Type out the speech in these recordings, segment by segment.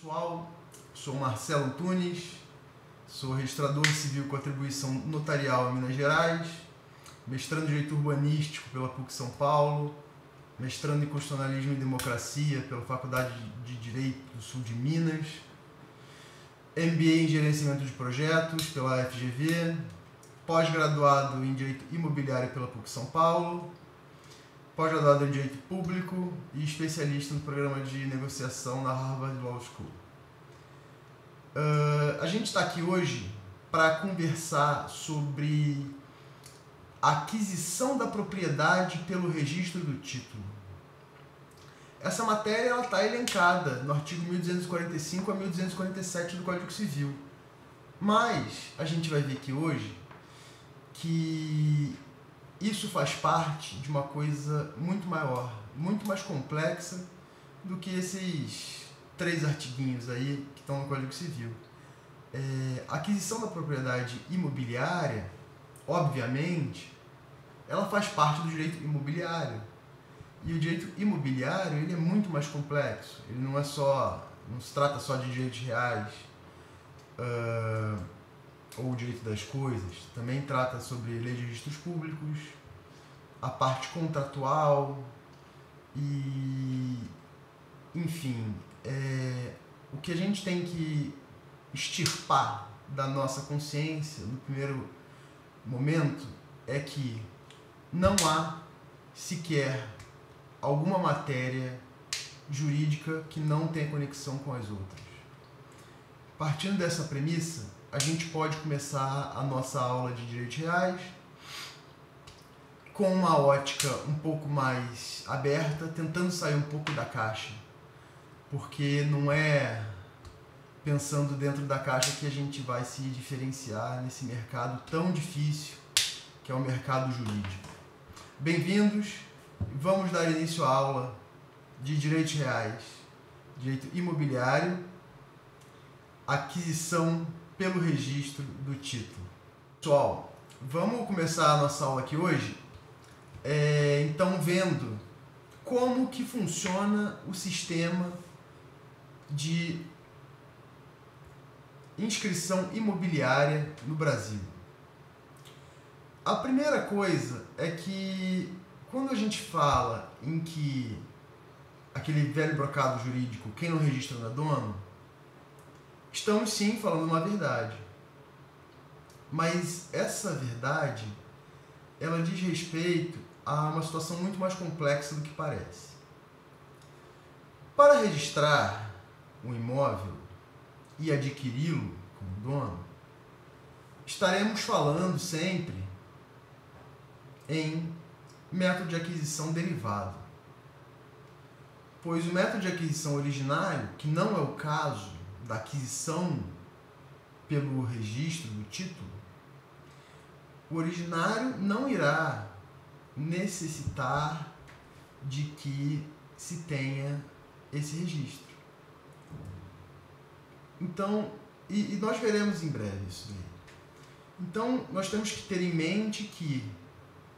Pessoal, sou Marcelo Antunes, sou registrador civil com atribuição notarial em Minas Gerais, mestrando em Direito Urbanístico pela PUC São Paulo, mestrando em Constitucionalismo e Democracia pela Faculdade de Direito do Sul de Minas, MBA em Gerenciamento de Projetos pela FGV, pós-graduado em Direito Imobiliário pela PUC São Paulo, pós-graduado em Direito Público e especialista no programa de negociação na Harvard Law School. A gente está aqui hoje para conversar sobre a aquisição da propriedade pelo registro do título. Essa matéria está elencada no artigo 1245 a 1247 do Código Civil. Mas a gente vai ver aqui hoje que isso faz parte de uma coisa muito maior, muito mais complexa do que esses 3 artiguinhos aí que estão no Código Civil. A aquisição da propriedade imobiliária, obviamente, ela faz parte do direito imobiliário. E o direito imobiliário ele é muito mais complexo. Ele não se trata só de direitos reais ou o direito das coisas. Também trata sobre lei de registros públicos, a parte contratual e, enfim, o que a gente tem que extirpar da nossa consciência no primeiro momento é que não há sequer alguma matéria jurídica que não tenha conexão com as outras. Partindo dessa premissa, a gente pode começar a nossa aula de direitos reais com uma ótica um pouco mais aberta, tentando sair um pouco da caixa, porque não é pensando dentro da caixa que a gente vai se diferenciar nesse mercado tão difícil que é o mercado jurídico. Bem-vindos, vamos dar início à aula de direitos reais, direito imobiliário, aquisição pelo registro do título. Pessoal, vamos começar a nossa aula aqui hoje, então vendo como que funciona o sistema de inscrição imobiliária no Brasil. A primeira coisa é que quando a gente fala em que aquele velho brocado jurídico, quem não registra não é dono, estamos sim falando uma verdade. Mas essa verdade, ela diz respeito a uma situação muito mais complexa do que parece. Para registrar um imóvel e adquiri-lo como dono, estaremos falando sempre em método de aquisição derivado. Pois o método de aquisição originário, que não é o caso da aquisição pelo registro do título, o originário não irá necessitar de que se tenha esse registro. Então, e nós veremos em breve isso aí. Então, nós temos que ter em mente que,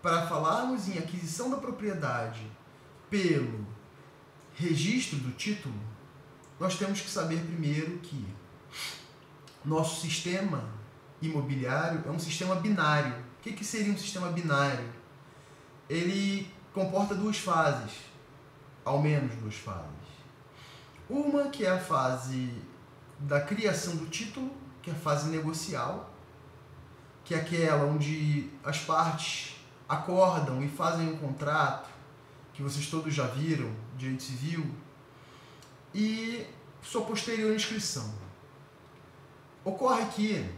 para falarmos em aquisição da propriedade pelo registro do título, nós temos que saber primeiro que nosso sistema imobiliário é um sistema binário. O que seria um sistema binário? Ele comporta 2 fases, ao menos 2 fases. Uma que é a fase da criação do título, que é a fase negocial, que é aquela onde as partes acordam e fazem um contrato, que vocês todos já viram, direito civil, e sua posterior inscrição. Ocorre que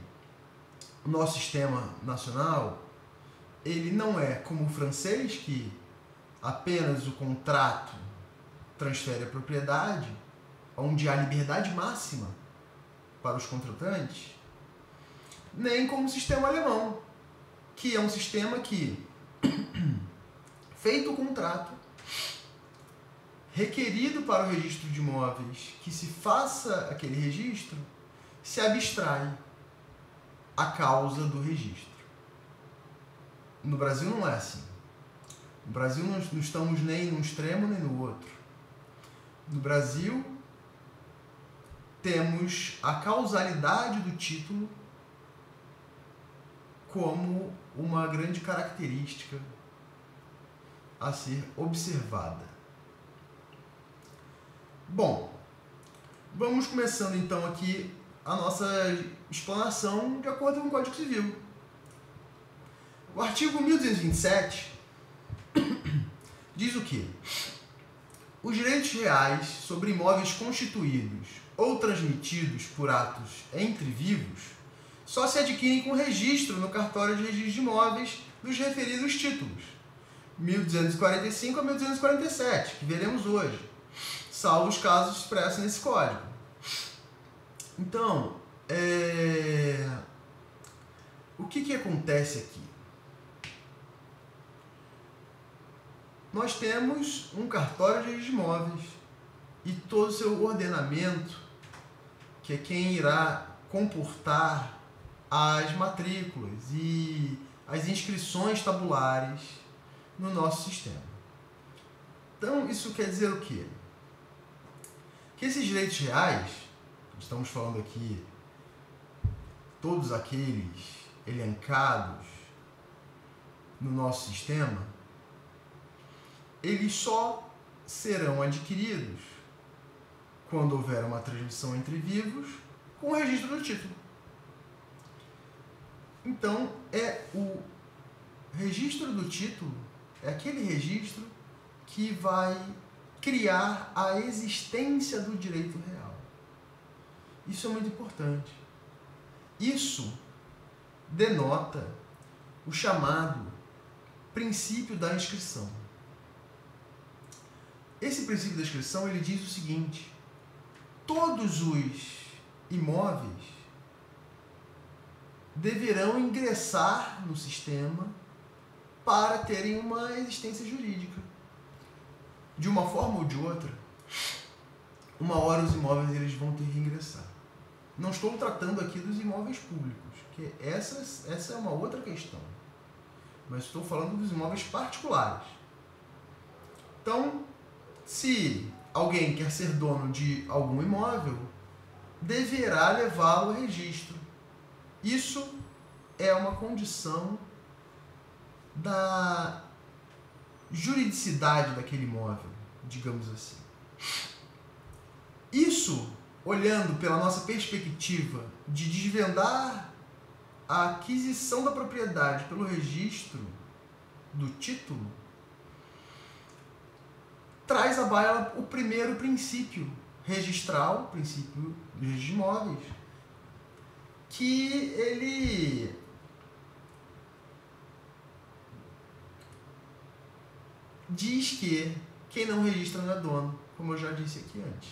o nosso sistema nacional, ele não é como o francês, que apenas o contrato transfere a propriedade, onde há liberdade máxima para os contratantes, nem como o sistema alemão, que é um sistema que, feito o contrato, requerido para o registro de imóveis que se faça aquele registro, se abstrai a causa do registro. No Brasil não é assim. No Brasil não estamos nem num extremo nem no outro. No Brasil, temos a causalidade do título como uma grande característica a ser observada. Bom, vamos começando então aqui a nossa explanação de acordo com o Código Civil. O artigo 1227 diz o quê? Os direitos reais sobre imóveis constituídos ou transmitidos por atos entre vivos só se adquirem com registro no cartório de registro de imóveis dos referidos títulos, 1245 a 1247, que veremos hoje, salvo os casos expressos nesse código. Então, o que acontece aqui? Nós temos um cartório de registro de imóveis e todo o seu ordenamento, que é quem irá comportar as matrículas e as inscrições tabulares no nosso sistema. Então, isso quer dizer o quê? Que esses direitos reais, estamos falando aqui, todos aqueles elencados no nosso sistema, eles só serão adquiridos quando houver uma transmissão entre vivos com o registro do título. Então, o registro do título é aquele registro que vai criar a existência do direito real. Isso é muito importante. Isso denota o chamado princípio da inscrição. Esse princípio da inscrição, ele diz o seguinte: todos os imóveis deverão ingressar no sistema para terem uma existência jurídica. De uma forma ou de outra, uma hora os imóveis eles vão ter que ingressar. Não estou tratando aqui dos imóveis públicos, que essa é uma outra questão. Mas estou falando dos imóveis particulares. Então, se alguém quer ser dono de algum imóvel, deverá levá-lo ao registro. Isso é uma condição da juridicidade daquele imóvel, digamos assim. Isso, olhando pela nossa perspectiva de desvendar a aquisição da propriedade pelo registro do título, traz à baila o primeiro princípio registral, o princípio dos registros de imóveis, que ele diz que quem não registra não é dono, como eu já disse aqui antes.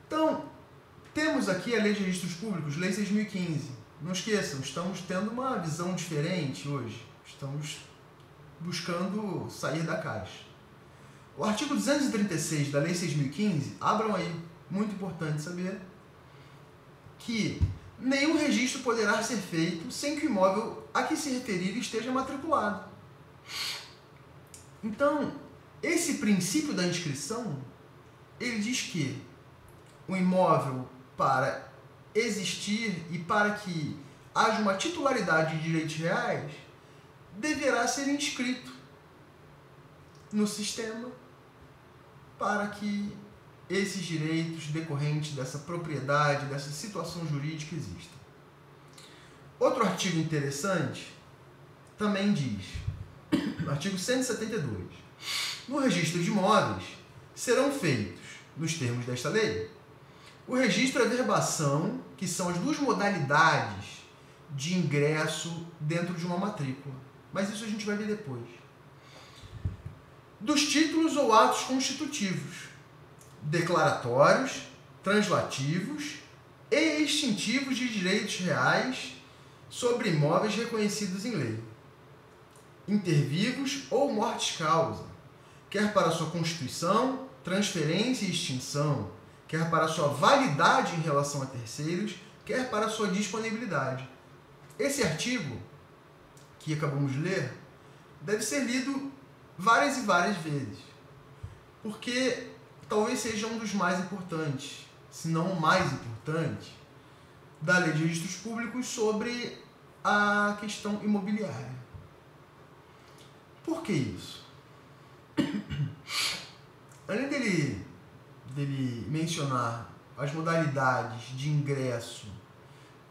Então, temos aqui a Lei de Registros Públicos, Lei 6.015. Não esqueçam, estamos tendo uma visão diferente hoje. Estamos buscando sair da caixa. O artigo 236 da Lei 6.015, abram aí, muito importante saber, que nenhum registro poderá ser feito sem que o imóvel a que se referir esteja matriculado. Então, esse princípio da inscrição, ele diz que o imóvel, para existir e para que haja uma titularidade de direitos reais, deverá ser inscrito no sistema para que esses direitos decorrentes dessa propriedade, dessa situação jurídica existam. Outro artigo interessante também diz, no artigo 172, no registro de imóveis serão feitos, nos termos desta lei, o registro e a verbação, que são as duas modalidades de ingresso dentro de uma matrícula. Mas isso a gente vai ver depois. Dos títulos ou atos constitutivos, declaratórios, translativos e extintivos de direitos reais sobre imóveis reconhecidos em lei, intervivos ou mortis-causa, quer para sua constituição, transferência e extinção, quer para sua validade em relação a terceiros, quer para sua disponibilidade. Esse artigo, que acabamos de ler, deve ser lido várias e várias vezes, porque talvez seja um dos mais importantes se não o mais importante, da Lei de Registros Públicos sobre a questão imobiliária. Por que isso? Além dele mencionar as modalidades de ingresso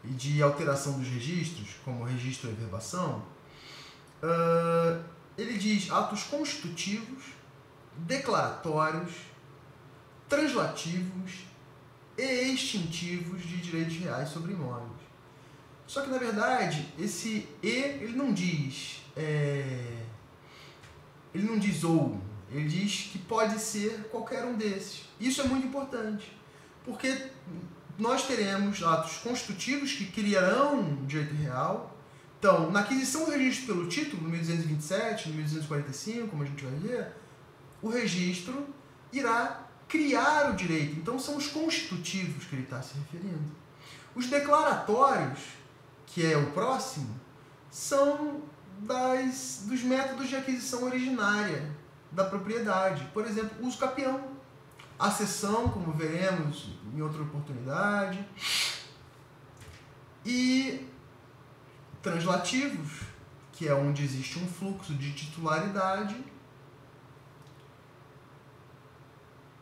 e de alteração dos registros, como registro e averbação, ele diz atos constitutivos, declaratórios, translativos e extintivos de direitos reais sobre imóveis. Só que, na verdade, esse "e" ele não diz ou, ele diz que pode ser qualquer um desses. Isso é muito importante, porque nós teremos atos constitutivos que criarão direito real. Então, na aquisição do registro pelo título, no 1227, no 1245, como a gente vai ver, o registro irá criar o direito. Então, são os constitutivos que ele está se referindo. Os declaratórios, que é o próximo, são dos métodos de aquisição originária da propriedade. Por exemplo, uso capião, a cessão, como veremos em outra oportunidade, e translativos, que é onde existe um fluxo de titularidade,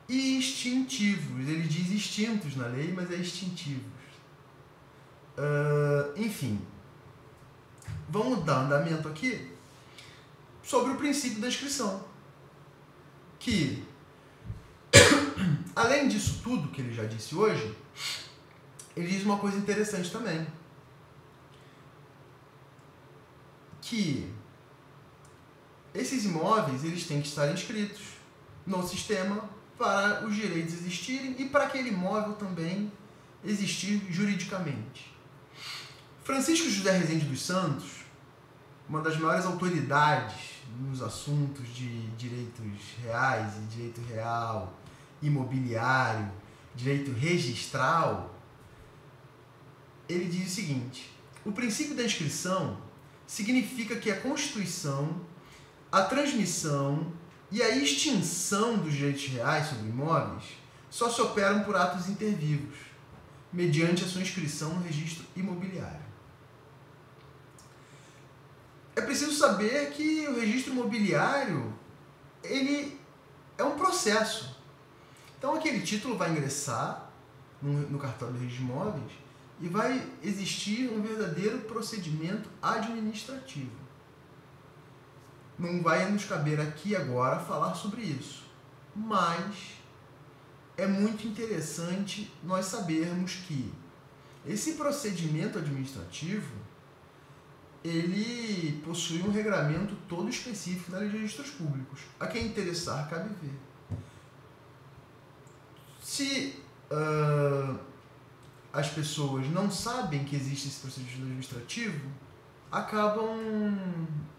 e extintivos. Ele diz extintos na lei, mas é extintivos. Enfim, vamos dar andamento aqui sobre o princípio da inscrição, que, além disso tudo que ele já disse hoje, ele diz uma coisa interessante também, que esses imóveis eles têm que estar inscritos no sistema para os direitos existirem e para aquele imóvel também existir juridicamente. Francisco José Rezende dos Santos, uma das maiores autoridades nos assuntos de direitos reais e direito real, imobiliário, direito registral, ele diz o seguinte: o princípio da inscrição significa que a constituição, a transmissão e a extinção dos direitos reais sobre imóveis só se operam por atos intervivos, mediante a sua inscrição no registro imobiliário. É preciso saber que o registro imobiliário ele é um processo. Então, aquele título vai ingressar no cartório do registro de imóveis e vai existir um verdadeiro procedimento administrativo. Não vai nos caber aqui agora falar sobre isso, mas é muito interessante nós sabermos que esse procedimento administrativo ele possui um regramento todo específico na Lei de Registros Públicos. A quem interessar, cabe ver. Se as pessoas não sabem que existe esse procedimento administrativo, acabam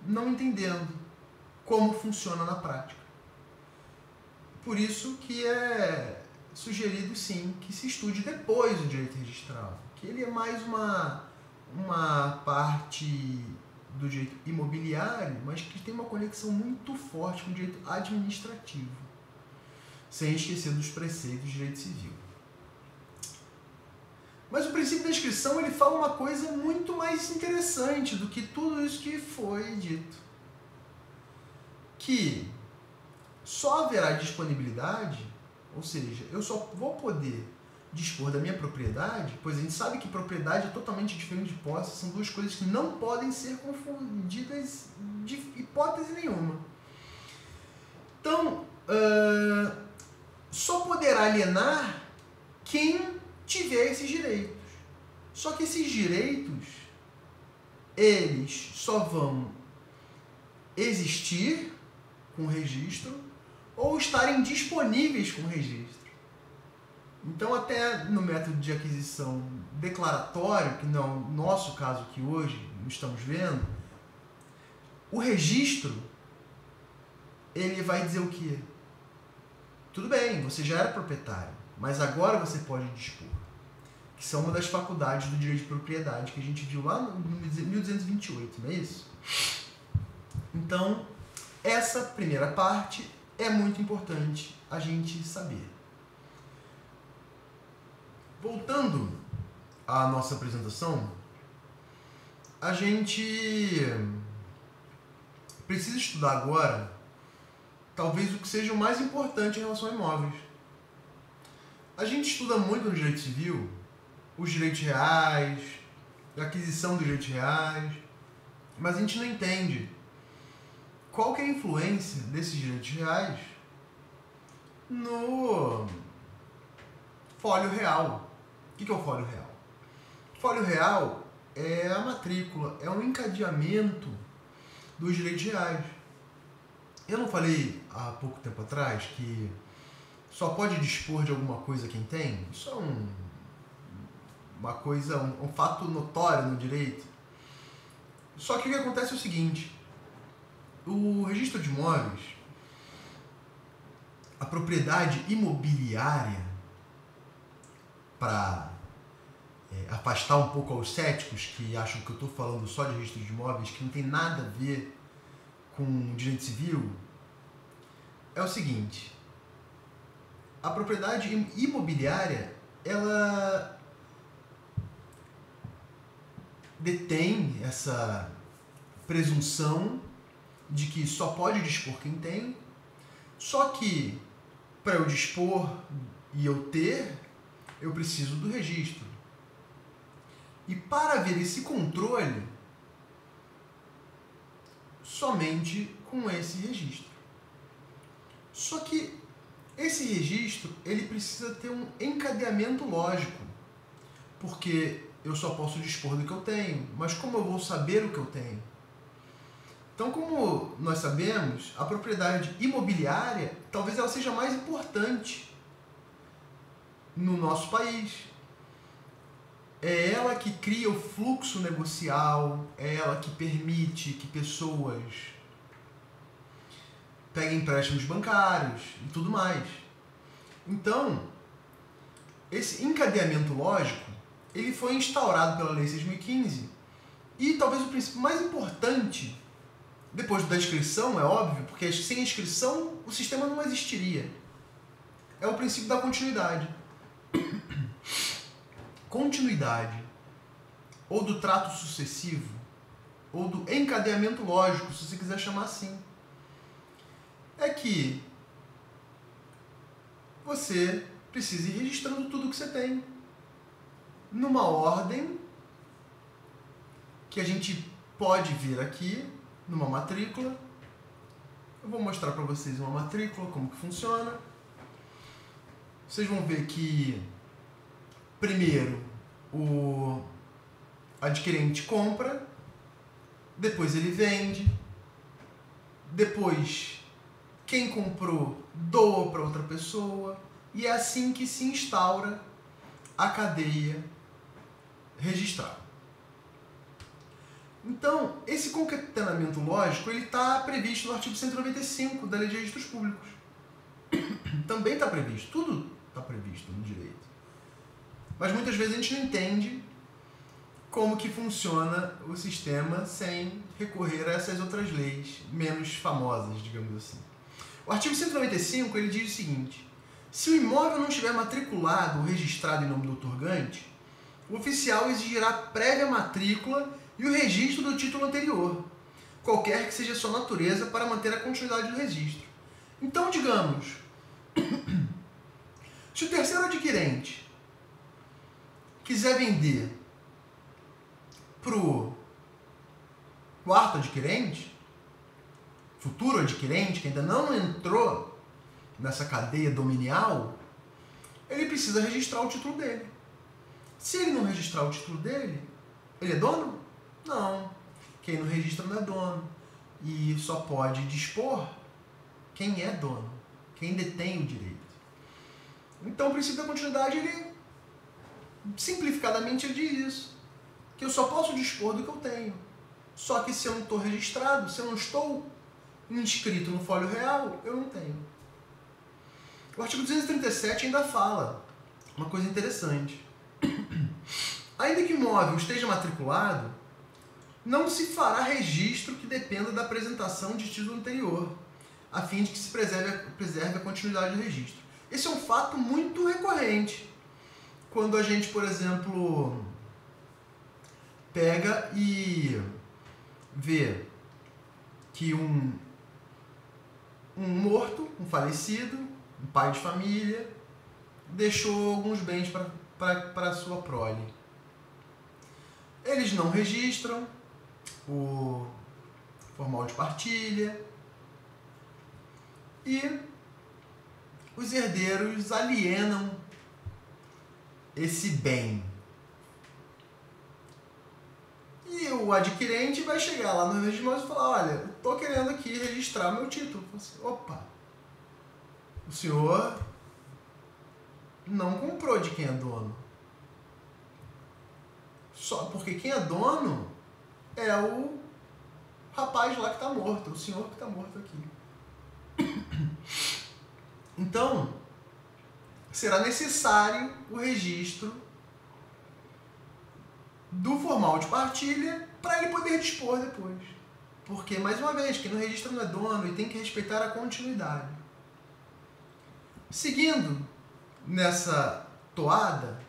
não entendendo como funciona na prática. Por isso que é sugerido, sim, que se estude depois o direito registral, que ele é mais uma parte do direito imobiliário, mas que tem uma conexão muito forte com o direito administrativo, sem esquecer dos preceitos do direito civil. Mas o princípio da inscrição ele fala uma coisa muito mais interessante do que tudo isso que foi dito, que só haverá disponibilidade, ou seja, eu só vou poder dispor da minha propriedade, pois a gente sabe que propriedade é totalmente diferente de posse, são duas coisas que não podem ser confundidas de hipótese nenhuma. Então, só poderá alienar quem tiver esses direitos. Só que esses direitos, eles só vão existir com registro ou estarem disponíveis com registro. Então, até no método de aquisição declaratório, que não é o nosso caso que hoje estamos vendo, o registro, ele vai dizer o quê? Tudo bem, você já era proprietário, mas agora você pode dispor. Que são uma das faculdades do direito de propriedade que a gente viu lá no 1228, não é isso? Então, essa primeira parte é muito importante a gente saber. Voltando à nossa apresentação, a gente precisa estudar agora talvez o que seja o mais importante em relação a imóveis. A gente estuda muito no direito civil os direitos reais, a aquisição dos direitos reais, mas a gente não entende qual que é a influência desses direitos reais no fólio real. O que é o fólio real? O fólio real é a matrícula, é um encadeamento dos direitos reais. Eu não falei há pouco tempo atrás que só pode dispor de alguma coisa quem tem? Isso é um fato notório no direito. Só que o que acontece é o seguinte: o registro de imóveis, a propriedade imobiliária, para afastar um pouco aos céticos que acham que eu estou falando só de registro de imóveis, que não tem nada a ver com direito civil, é o seguinte: a propriedade imobiliária, ela detém essa presunção de que só pode dispor quem tem, só que para eu dispor e eu ter, eu preciso do registro. E para haver esse controle, somente com esse registro. Só que esse registro, ele precisa ter um encadeamento lógico, porque eu só posso dispor do que eu tenho, mas como eu vou saber o que eu tenho? Então, como nós sabemos, a propriedade imobiliária, talvez ela seja mais importante no nosso país. É ela que cria o fluxo negocial, é ela que permite que pessoas peguem empréstimos bancários e tudo mais. Então, esse encadeamento lógico, ele foi instaurado pela Lei 6.015 e talvez o princípio mais importante, depois da inscrição, é óbvio, porque sem inscrição o sistema não existiria, é o princípio da continuidade. Continuidade, ou do trato sucessivo, ou do encadeamento lógico, se você quiser chamar assim, é que você precisa ir registrando tudo que você tem numa ordem que a gente pode ver aqui, numa matrícula. Eu vou mostrar para vocês uma matrícula, como que funciona. Vocês vão ver que primeiro o adquirente compra, depois ele vende, depois quem comprou doa para outra pessoa, e é assim que se instaura a cadeia registral. Então, esse concatenamento lógico está previsto no artigo 195 da Lei de Registros Públicos. Também está previsto, tudo está previsto no direito. Mas muitas vezes a gente não entende como que funciona o sistema sem recorrer a essas outras leis menos famosas, digamos assim. O artigo 195, ele diz o seguinte: se o imóvel não estiver matriculado ou registrado em nome do outorgante, o oficial exigirá prévia matrícula e o registro do título anterior, qualquer que seja a sua natureza, para manter a continuidade do registro. Então, digamos, se o terceiro adquirente quiser vender para o quarto adquirente, futuro adquirente, que ainda não entrou nessa cadeia dominial, ele precisa registrar o título dele. Se ele não registrar o título dele, ele é dono? Não. Quem não registra não é dono. E só pode dispor quem é dono, quem detém o direito. Então o princípio da continuidade, ele, simplificadamente, ele diz isso: que eu só posso dispor do que eu tenho. Só que se eu não estou registrado, se eu não estou inscrito no fólio real, eu não tenho. O artigo 237 ainda fala uma coisa interessante. Ainda que o imóvel esteja matriculado, não se fará registro que dependa da apresentação de título anterior, a fim de que se preserve a continuidade do registro. Esse é um fato muito recorrente. quando a gente, por exemplo, pega e vê que um morto, um falecido, um pai de família, deixou alguns bens para sua prole. Eles não registram o formal de partilha e os herdeiros alienam esse bem. E o adquirente vai chegar lá no registro e falar: olha, eu estou querendo aqui registrar meu título. Assim, opa, o senhor não comprou de quem é dono. Só porque quem é dono é o rapaz lá que está morto, o senhor que está morto aqui. Então, será necessário o registro do formal de partilha para ele poder dispor depois. Porque, mais uma vez, quem não registra não é dono e tem que respeitar a continuidade. Seguindo nessa toada,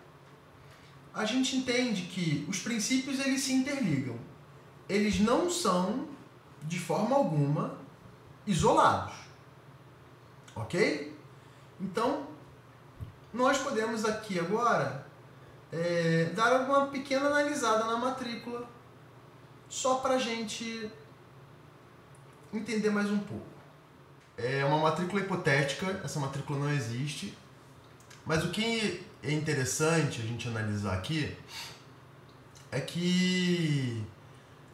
a gente entende que os princípios eles se interligam. Eles não são, de forma alguma, isolados. Ok? Então, nós podemos aqui agora dar uma pequena analisada na matrícula, só para a gente entender mais um pouco. É uma matrícula hipotética, essa matrícula não existe, mas o que é interessante a gente analisar aqui é que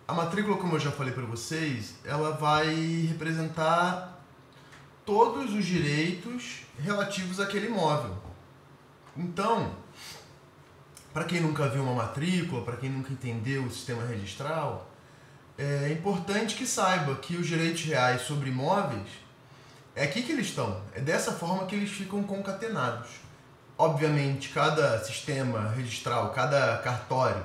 a matrícula, como eu já falei para vocês, ela vai representar todos os direitos relativos àquele imóvel. Então, para quem nunca viu uma matrícula, para quem nunca entendeu o sistema registral, é importante que saiba que os direitos reais sobre imóveis é aqui que eles estão. É dessa forma que eles ficam concatenados. Obviamente, cada sistema registral, cada cartório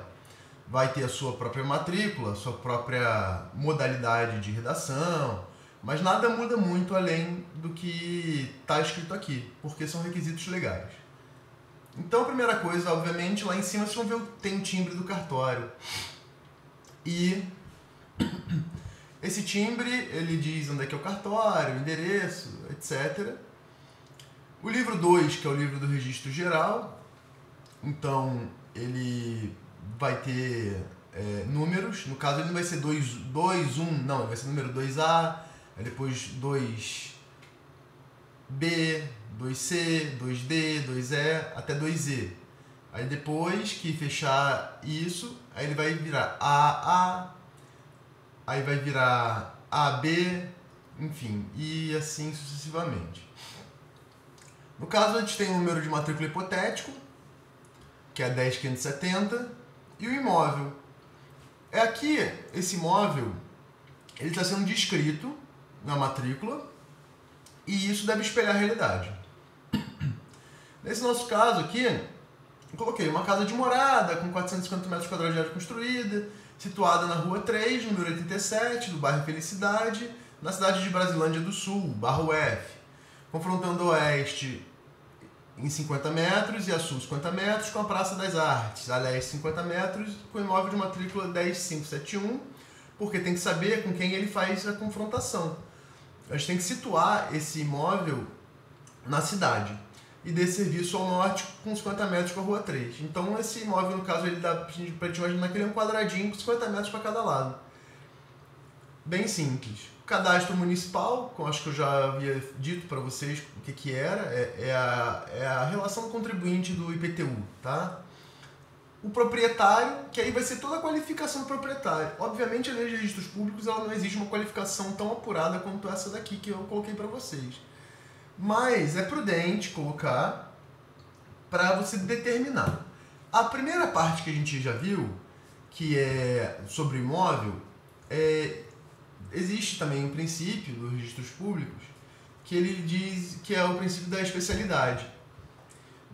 vai ter a sua própria matrícula, a sua própria modalidade de redação, mas nada muda muito além do que está escrito aqui, porque são requisitos legais. Então, a primeira coisa, obviamente, lá em cima vocês vão ver tem o timbre do cartório. E esse timbre, ele diz onde é que é o cartório, o endereço, etc. O livro 2, que é o livro do registro geral, então ele vai ter números, no caso ele não vai ser 2, 1, não, ele vai ser número 2A, aí depois 2B, 2C, 2D, 2E, até 2E. Aí depois que fechar isso, aí ele vai virar AA, aí vai virar AB, enfim, e assim sucessivamente. No caso, a gente tem o número de matrícula hipotético, que é 10.570, e o imóvel. É aqui, esse imóvel, ele está sendo descrito na matrícula, e isso deve espelhar a realidade. Nesse nosso caso aqui, eu coloquei uma casa de morada com 450 metros quadrados de área construída, situada na Rua 3, número 87, do bairro Felicidade, na cidade de Brasilândia do Sul, bairro F, confrontando o oeste em 50 metros e a sul 50 metros com a Praça das Artes, a leste 50 metros, com imóvel de matrícula 10571, porque tem que saber com quem ele faz a confrontação. A gente tem que situar esse imóvel na cidade e dê serviço ao norte com 50 metros com a Rua 3. Então esse imóvel, no caso, ele dá para a gente imaginar que ele é um quadradinho com 50 metros para cada lado. Bem simples. Cadastro municipal, como acho que eu já havia dito para vocês o que era, é a relação do contribuinte do IPTU, tá? O proprietário, que aí vai ser toda a qualificação do proprietário. Obviamente, a lei de registros públicos ela não exige uma qualificação tão apurada quanto essa daqui que eu coloquei para vocês. Mas é prudente colocar para você determinar. A primeira parte que a gente já viu, que é sobre o imóvel, existe também um princípio dos registros públicos que ele diz que é o princípio da especialidade.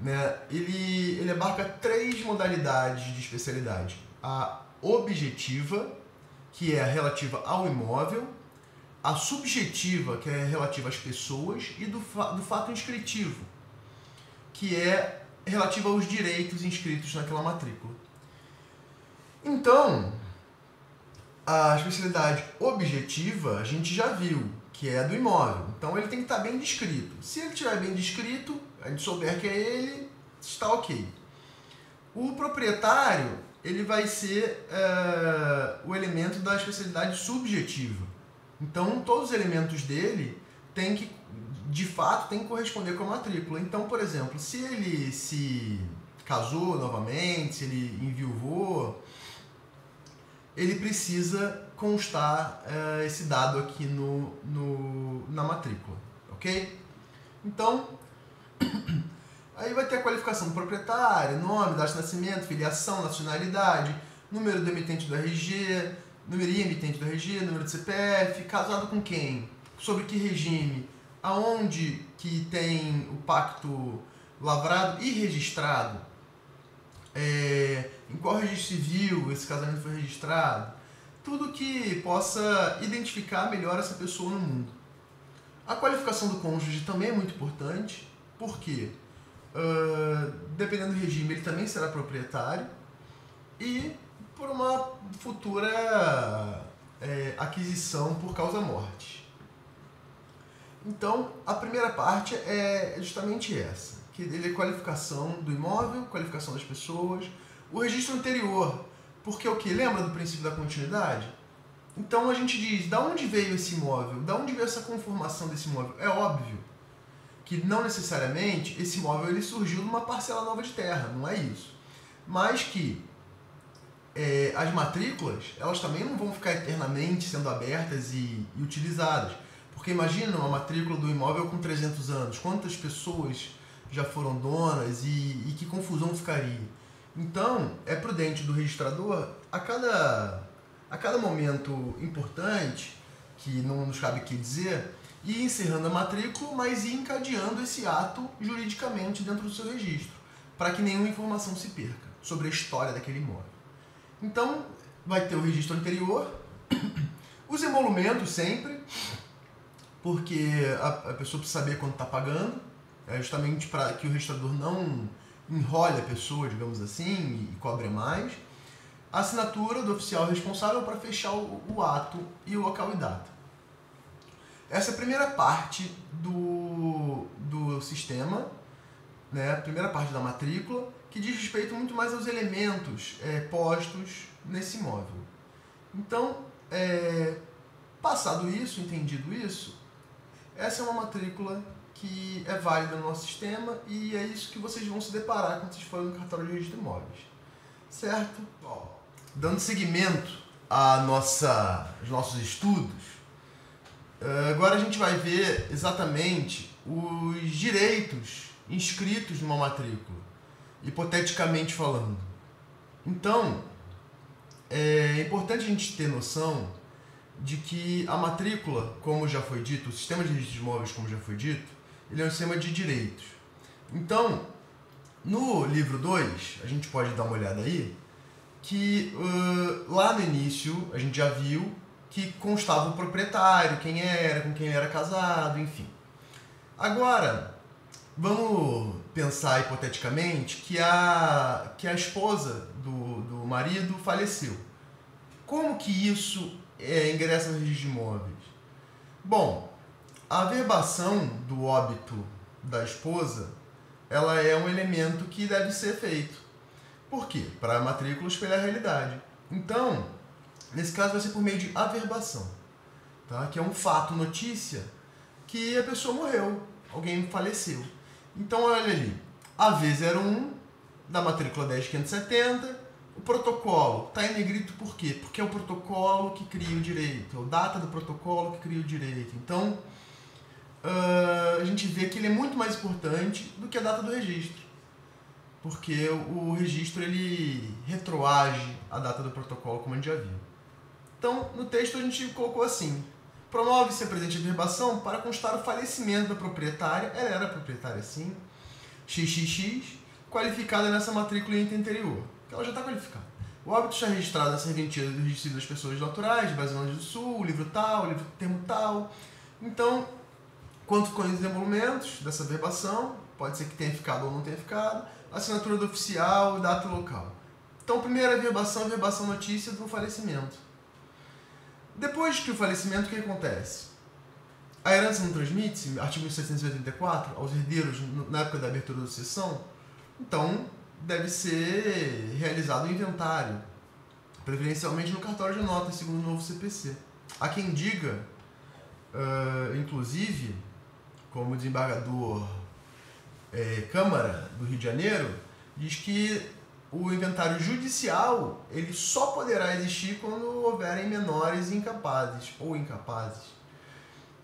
Né? Ele abarca 3 modalidades de especialidade. A objetiva, que é relativa ao imóvel, a subjetiva, que é relativa às pessoas, e do fato inscritivo, que é relativa aos direitos inscritos naquela matrícula. Então, a especialidade objetiva a gente já viu, que é a do imóvel. Então ele tem que estar bem descrito. Se ele estiver bem descrito, a gente souber que é ele, está ok. O proprietário, ele vai ser o elemento da especialidade subjetiva. Então todos os elementos dele tem que, de fato, tem que corresponder com a matrícula. Então, por exemplo, se ele se casou novamente, se ele enviuvou, ele precisa constar esse dado aqui na matrícula, ok? Então, aí vai ter a qualificação do proprietário, nome, data de nascimento, filiação, nacionalidade, número do emitente do RG, número e emitente do RG, número do CPF, casado com quem, sobre que regime, aonde que tem o pacto lavrado e registrado, em qual registro civil esse casamento foi registrado, tudo que possa identificar melhor essa pessoa no mundo. A qualificação do cônjuge também é muito importante, porque dependendo do regime ele também será proprietário e por uma futura aquisição por causa morte. Então a primeira parte é justamente essa, que ele é qualificação do imóvel, qualificação das pessoas, o registro anterior, porque o que? Lembra do princípio da continuidade? Então a gente diz, da onde veio esse imóvel? Da onde veio essa conformação desse imóvel? É óbvio que não necessariamente esse imóvel ele surgiu numa parcela nova de terra, não é isso. Mas que as matrículas, elas também não vão ficar eternamente sendo abertas e utilizadas. Porque imagina uma matrícula do imóvel com 300 anos, quantas pessoas já foram donas e que confusão ficaria. Então, é prudente do registrador, a cada momento importante, que não nos cabe aqui dizer, ir encerrando a matrícula, mas ir encadeando esse ato juridicamente dentro do seu registro, para que nenhuma informação se perca sobre a história daquele imóvel. Então, vai ter o registro anterior, os emolumentos sempre, porque a pessoa precisa saber quanto está pagando, justamente para que o registrador não enrole a pessoa, digamos assim, e cobre mais. A assinatura do oficial responsável para fechar o ato e o local e data. Essa é a primeira parte do sistema, né? A primeira parte da matrícula, que diz respeito muito mais aos elementos postos nesse imóvel. Então, passado isso, entendido isso, essa é uma matrícula que é válida no nosso sistema e é isso que vocês vão se deparar quando vocês forem no cartório de registro de imóveis. Certo? Dando seguimento aos nossos estudos, agora a gente vai ver exatamente os direitos inscritos numa matrícula, hipoteticamente falando. Então, é importante a gente ter noção de que a matrícula, como já foi dito, o sistema de registro de imóveis, como já foi dito, ele é um sistema de direitos. Então, no livro 2, a gente pode dar uma olhada aí, que lá no início a gente já viu que constava o proprietário, quem era, com quem ele era casado, enfim. Agora, vamos pensar hipoteticamente que a esposa do marido faleceu. Como que isso ingressa no registro de imóveis? Bom, a averbação do óbito da esposa, ela é um elemento que deve ser feito. Por quê? Para a matrícula espelhar a realidade. Então, nesse caso vai ser por meio de averbação, tá? Que é um fato, notícia, que a pessoa morreu, alguém faleceu. Então, olha ali, AV01 da matrícula 10.570, o protocolo está em negrito por quê? Porque é o protocolo que cria o direito, é a data do protocolo que cria o direito. Então, a gente vê que ele é muito mais importante do que a data do registro, porque o registro ele retroage a data do protocolo, como a gente já viu. Então, no texto a gente colocou assim: promove-se a presente averbação para constar o falecimento da proprietária, ela era proprietária sim, XXX, qualificada nessa matrícula em ente anterior, que ela já está qualificada. O óbito está registrado na serventia do registro das pessoas naturais de Brasilândia do Sul, o livro tal, o livro termo tal. Então, quanto ficou os emolumentos dessa averbação, pode ser que tenha ficado ou não tenha ficado, assinatura do oficial, data local. Então, primeira verbação notícia do falecimento. Depois que o falecimento, o que acontece? A herança não transmite-se, artigo 1784, aos herdeiros na época da abertura da sucessão. Então, deve ser realizado o inventário, preferencialmente no cartório de notas, segundo o novo CPC. Há quem diga, inclusive, como desembargador Câmara do Rio de Janeiro, diz que o inventário judicial ele só poderá existir quando houverem menores incapazes ou incapazes.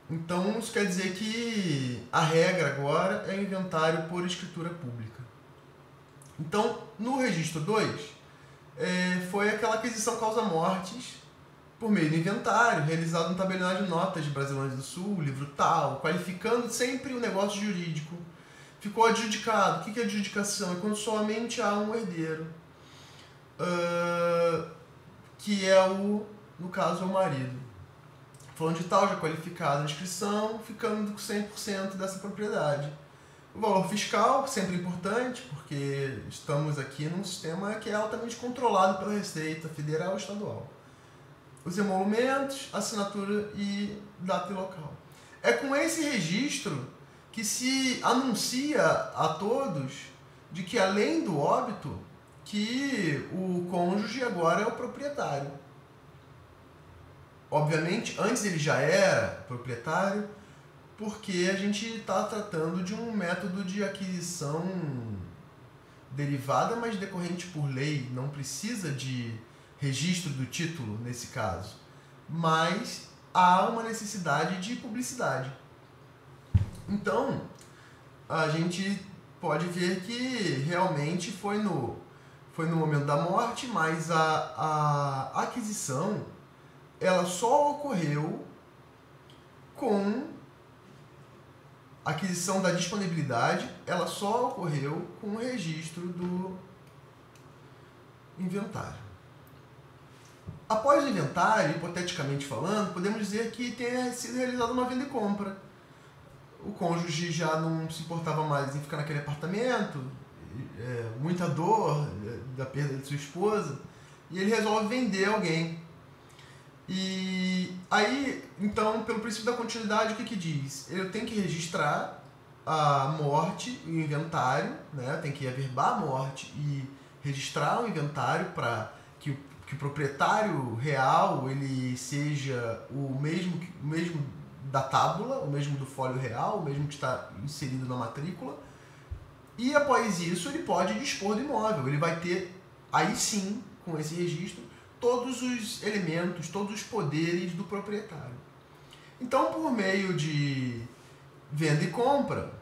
Então, isso quer dizer que a regra agora é inventário por escritura pública. Então, no registro 2, foi aquela aquisição causa-mortes por meio do inventário, realizado no tabelionário de notas de Brasilândia do Sul, livro tal, qualificando sempre o negócio jurídico. Ficou adjudicado. O que é adjudicação? É quando somente há um herdeiro, que é no caso, é o marido. Falando de tal, já qualificado a inscrição, ficando com 100% dessa propriedade. O valor fiscal, sempre importante, porque estamos aqui num sistema que é altamente controlado pela Receita Federal e Estadual. Os emolumentos, assinatura e data e local. É com esse registro que se anuncia a todos de que, além do óbito, que o cônjuge agora é o proprietário. Obviamente, antes ele já era proprietário, porque a gente está tratando de um método de aquisição derivada, mas decorrente por lei, não precisa de registro do título nesse caso, mas há uma necessidade de publicidade. Então, a gente pode ver que realmente foi no momento da morte, mas a aquisição ela só ocorreu com a aquisição da disponibilidade, ela só ocorreu com o registro do inventário. Após o inventário, hipoteticamente falando, podemos dizer que tenha sido realizada uma venda e compra. O cônjuge já não se importava mais em ficar naquele apartamento, muita dor da perda de sua esposa, e ele resolve vender alguém. E aí, então, pelo princípio da continuidade, o que diz? Eu tenho que registrar a morte e o inventário, né? Tem que averbar a morte e registrar o inventário para que o proprietário real ele seja o mesmo da tábula, o mesmo do fólio real, o mesmo que está inserido na matrícula. E após isso, ele pode dispor do imóvel. Ele vai ter, aí sim, com esse registro, todos os elementos, todos os poderes do proprietário. Então, por meio de venda e compra,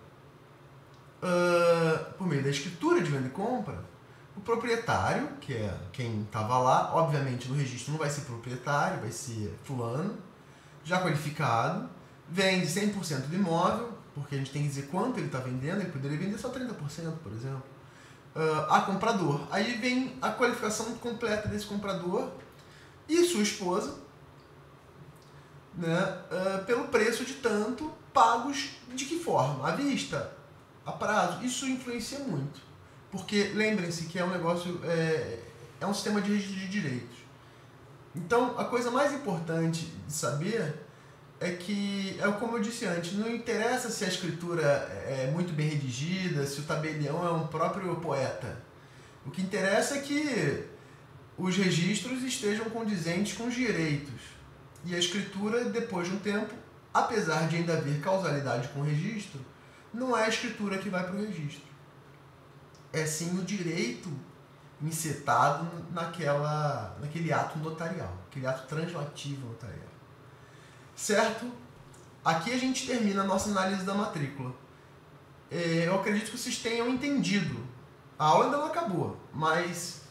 por meio da escritura de venda e compra, o proprietário, que é quem estava lá, obviamente no registro não vai ser proprietário, vai ser fulano, já qualificado, vende 100% do imóvel, porque a gente tem que dizer quanto ele está vendendo, ele poderia vender só 30%, por exemplo. A comprador. Aí vem a qualificação completa desse comprador e sua esposa, né, pelo preço de tanto, pagos de que forma? À vista? A prazo? Isso influencia muito. Porque lembrem-se que é um negócio, é um sistema de registro de direitos. Então, a coisa mais importante de saber é que, como eu disse antes, não interessa se a escritura é muito bem redigida, se o tabelião é um próprio poeta. O que interessa é que os registros estejam condizentes com os direitos. E a escritura, depois de um tempo, apesar de ainda haver causalidade com o registro, não é a escritura que vai para o registro. É sim o direito insetado naquele ato notarial, aquele ato translativo notarial. Certo? Aqui a gente termina a nossa análise da matrícula. Eu acredito que vocês tenham entendido. A aula ainda não acabou, mas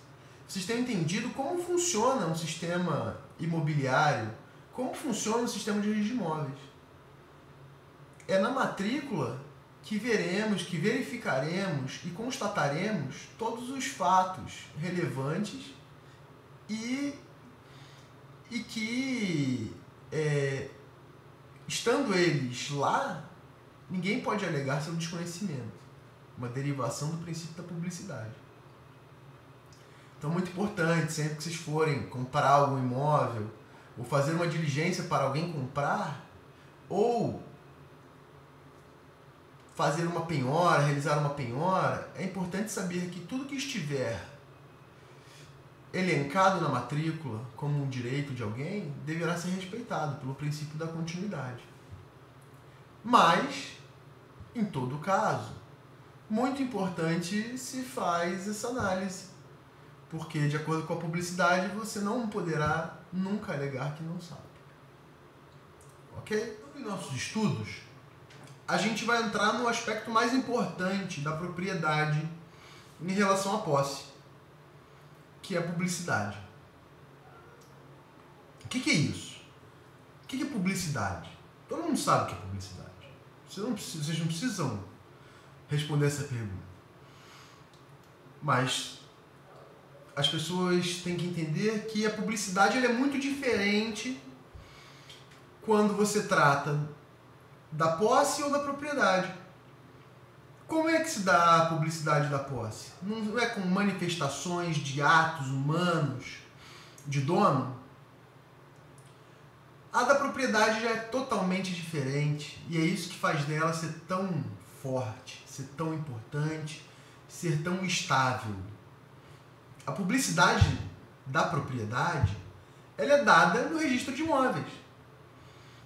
vocês tenham entendido como funciona um sistema imobiliário, como funciona o sistema de registro de imóveis. É na matrícula que veremos, que verificaremos e constataremos todos os fatos relevantes e que, estando eles lá, ninguém pode alegar seu desconhecimento. uma derivação do princípio da publicidade. Então, muito importante, sempre que vocês forem comprar algum imóvel, ou fazer uma diligência para alguém comprar, ou fazer uma penhora, realizar uma penhora, é importante saber que tudo que estiver elencado na matrícula como um direito de alguém deverá ser respeitado pelo princípio da continuidade. Mas, em todo caso, muito importante se faz essa análise, porque, de acordo com a publicidade, você não poderá nunca alegar que não sabe. Ok? Em nossos estudos, a gente vai entrar no aspecto mais importante da propriedade em relação à posse, que é a publicidade. O que é isso? O que é publicidade? Todo mundo sabe o que é publicidade. Vocês não precisam responder essa pergunta. Mas as pessoas têm que entender que a publicidade ela é muito diferente quando você trata da posse ou da propriedade. Como é que se dá a publicidade da posse? Não é com manifestações de atos humanos de dono? A da propriedade já é totalmente diferente e é isso que faz dela ser tão forte, ser tão importante, ser tão estável. A publicidade da propriedade ela é dada no registro de imóveis.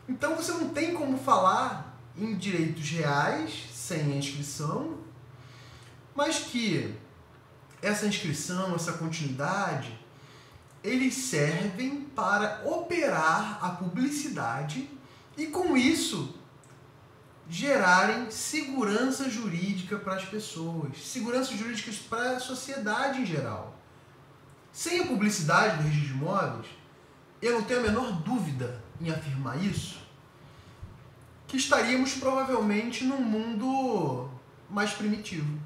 Então você não tem como falar em direitos reais sem a inscrição, mas que essa inscrição, essa continuidade, eles servem para operar a publicidade e com isso gerarem segurança jurídica para as pessoas, segurança jurídica para a sociedade em geral. Sem a publicidade do registro de imóveis, eu não tenho a menor dúvida em afirmar isso, que estaríamos provavelmente num mundo mais primitivo.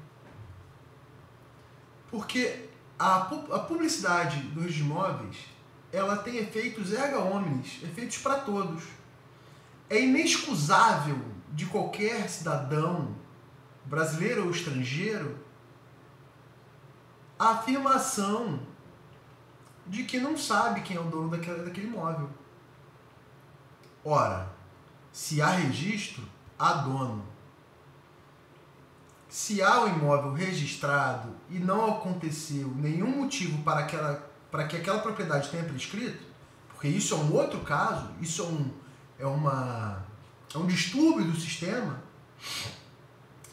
Porque a publicidade do registro de imóveis, ela tem efeitos erga omnes, efeitos para todos. É inexcusável de qualquer cidadão, brasileiro ou estrangeiro, a afirmação de que não sabe quem é o dono daquele imóvel. Ora, se há registro, há dono. Se há um imóvel registrado e não aconteceu nenhum motivo para que aquela propriedade tenha prescrito, porque isso é um outro caso, isso é um distúrbio do sistema,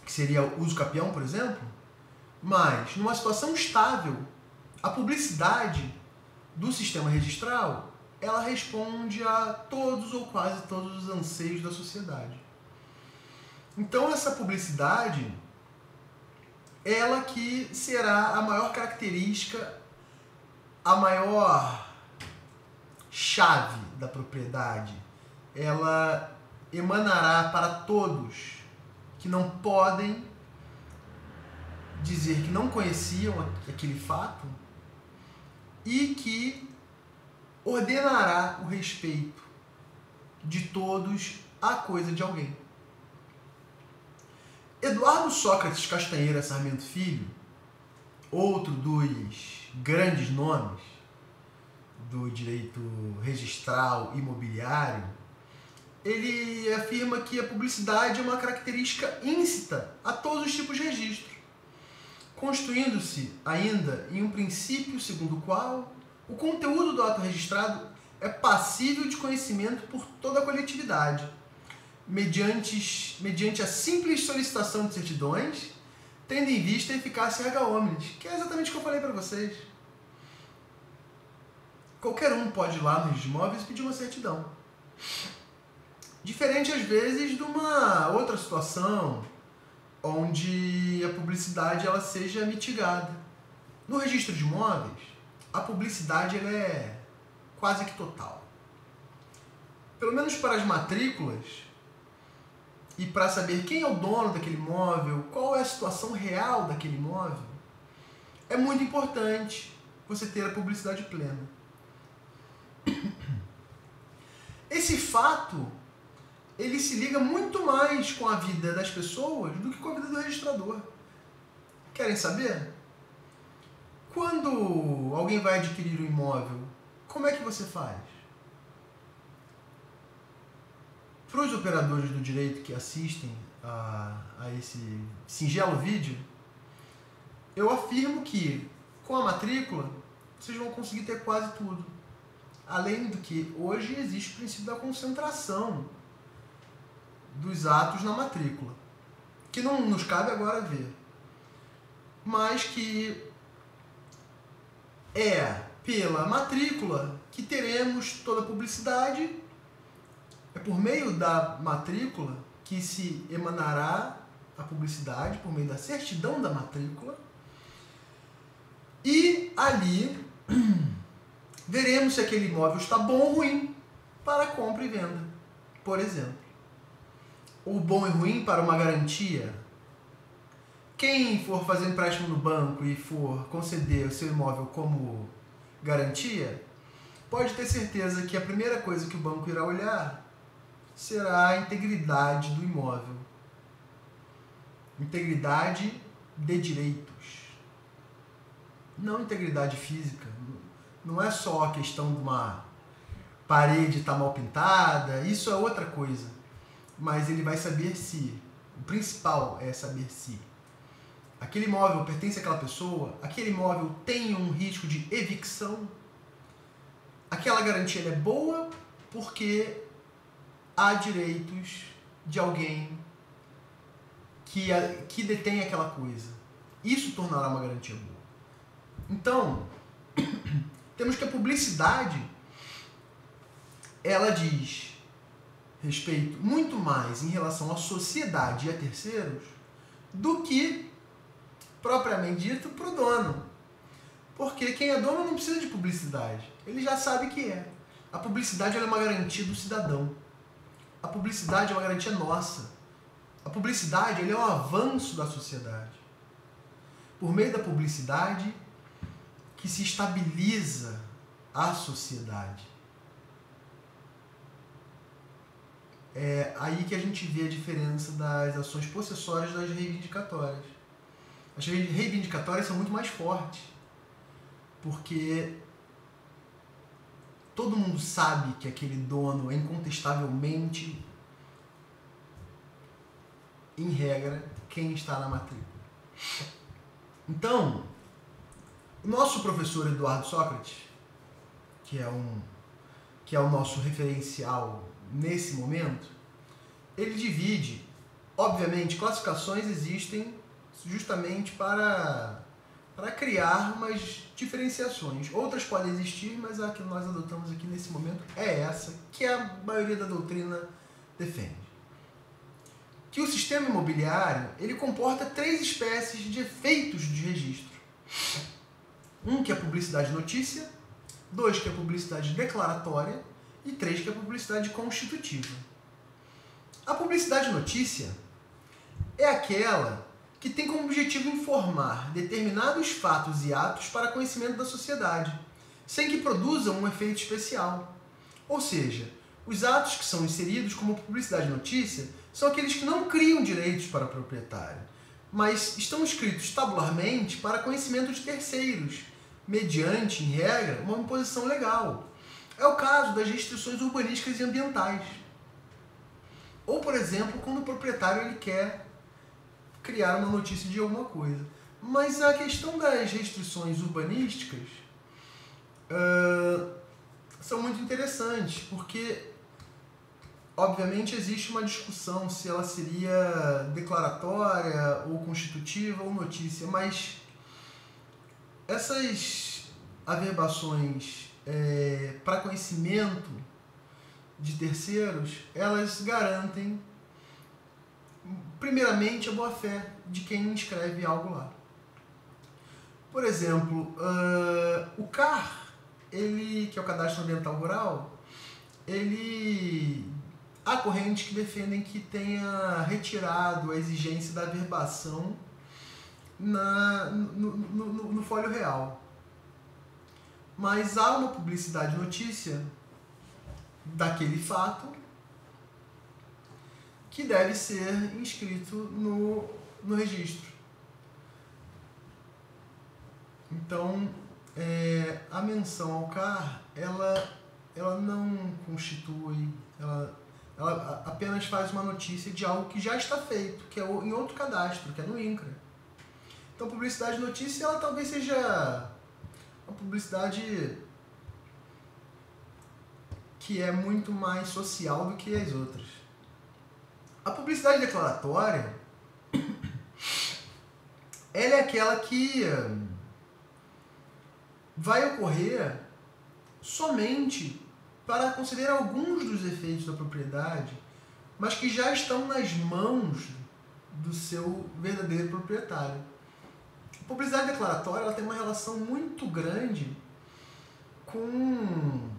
que seria o uso capião, por exemplo, mas numa situação estável, a publicidade do sistema registral ela responde a todos ou quase todos os anseios da sociedade. Então essa publicidade, ela que será a maior característica, a maior chave da propriedade. Ela emanará para todos que não podem dizer que não conheciam aquele fato e que ordenará o respeito de todos à coisa de alguém. Eduardo Sócrates Castanheira Sarmento Filho, outro dos grandes nomes do direito registral imobiliário, ele afirma que a publicidade é uma característica íncita a todos os tipos de registro, construindo-se ainda em um princípio segundo o qual o conteúdo do ato registrado é passível de conhecimento por toda a coletividade, mediante a simples solicitação de certidões, tendo em vista a eficácia erga omnes, que é exatamente o que eu falei para vocês. Qualquer um pode ir lá no registro de imóveis e pedir uma certidão. Diferente, às vezes, de uma outra situação onde a publicidade ela seja mitigada. No registro de imóveis, a publicidade ela é quase que total. Pelo menos para as matrículas e para saber quem é o dono daquele imóvel, qual é a situação real daquele imóvel, é muito importante você ter a publicidade plena. Esse fato, ele se liga muito mais com a vida das pessoas do que com a vida do registrador. Querem saber? Quando alguém vai adquirir um imóvel, como é que você faz? Para os operadores do direito que assistem a esse singelo vídeo, eu afirmo que com a matrícula vocês vão conseguir ter quase tudo. Além do que hoje existe o princípio da concentração dos atos na matrícula, que não nos cabe agora ver, mas que é pela matrícula que teremos toda a publicidade. É por meio da matrícula que se emanará a publicidade, por meio da certidão da matrícula. E ali veremos se aquele imóvel está bom ou ruim para compra e venda, por exemplo. Ou bom e ruim para uma garantia. Quem for fazer empréstimo no banco e for conceder o seu imóvel como garantia, pode ter certeza que a primeira coisa que o banco irá olhar será a integridade do imóvel. Integridade de direitos. Não integridade física. Não é só a questão de uma parede estar mal pintada, isso é outra coisa. Mas ele vai saber se, o principal é saber se aquele imóvel pertence àquela pessoa, aquele imóvel tem um risco de evicção, aquela garantia é boa porque há direitos de alguém que detém aquela coisa. Isso tornará uma garantia boa. Então, temos que a publicidade, ela diz respeito muito mais em relação à sociedade e a terceiros do que, propriamente dito, para o dono. Porque quem é dono não precisa de publicidade. Ele já sabe que é. A publicidade é uma garantia do cidadão. A publicidade é uma garantia nossa. A publicidade é um avanço da sociedade. Por meio da publicidade que se estabiliza a sociedade. É aí que a gente vê a diferença das ações possessórias das reivindicatórias. As reivindicatórias são muito mais fortes, porque todo mundo sabe que aquele dono é incontestavelmente, em regra, quem está na matrícula. Então, o nosso professor Eduardo Sócrates, que é o nosso referencial nesse momento, ele divide, obviamente, classificações existem justamente para criar umas diferenciações. Outras podem existir, mas a que nós adotamos aqui nesse momento é essa, que a maioria da doutrina defende. Que o sistema imobiliário ele comporta 3 espécies de efeitos de registro. Um que é a publicidade notícia, 2 que é a publicidade declaratória e 3 que é a publicidade constitutiva. A publicidade notícia é aquela que tem como objetivo informar determinados fatos e atos para conhecimento da sociedade, sem que produzam um efeito especial. Ou seja, os atos que são inseridos como publicidade notícia são aqueles que não criam direitos para o proprietário, mas estão escritos tabularmente para conhecimento de terceiros, mediante, em regra, uma imposição legal. É o caso das restrições urbanísticas e ambientais. Ou, por exemplo, quando o proprietário ele quer criar uma notícia de alguma coisa. Mas a questão das restrições urbanísticas são muito interessantes, porque, obviamente, existe uma discussão se ela seria declaratória, ou constitutiva, ou notícia, mas essas averbações para conhecimento de terceiros, elas garantem, primeiramente, a boa-fé de quem escreve algo lá. Por exemplo, o CAR, que é o Cadastro Ambiental Rural, há correntes que defendem que tenha retirado a exigência da averbação no folho real. Mas há uma publicidade notícia daquele fato que deve ser inscrito no registro. Então, a menção ao CAR, ela não constitui, ela apenas faz uma notícia de algo que já está feito, que é em outro cadastro, que é no INCRA. Então, publicidade de notícia, ela talvez seja uma publicidade que é muito mais social do que as outras. A publicidade declaratória, ela é aquela que vai ocorrer somente para conceder alguns dos efeitos da propriedade, mas que já estão nas mãos do seu verdadeiro proprietário. A publicidade declaratória, ela tem uma relação muito grande com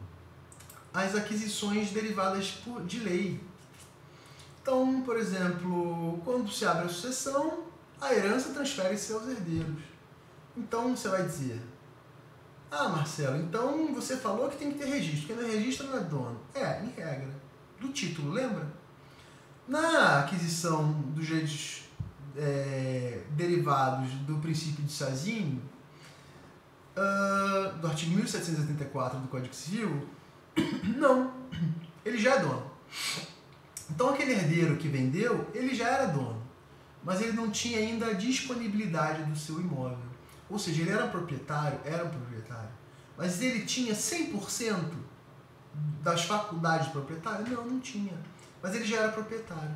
as aquisições derivadas de lei. Então, por exemplo, quando se abre a sucessão, a herança transfere-se aos herdeiros. Então, você vai dizer: ah, Marcelo, então você falou que tem que ter registro, porque no registro não é dono. Em regra. Do título, lembra? Na aquisição dos direitos derivados do princípio de Sazini, do artigo 1784 do Código Civil, não, ele já é dono. Então aquele herdeiro que vendeu, ele já era dono, mas ele não tinha ainda a disponibilidade do seu imóvel. Ou seja, ele era um proprietário, mas ele tinha 100% das faculdades proprietárias? Não tinha, mas ele já era proprietário.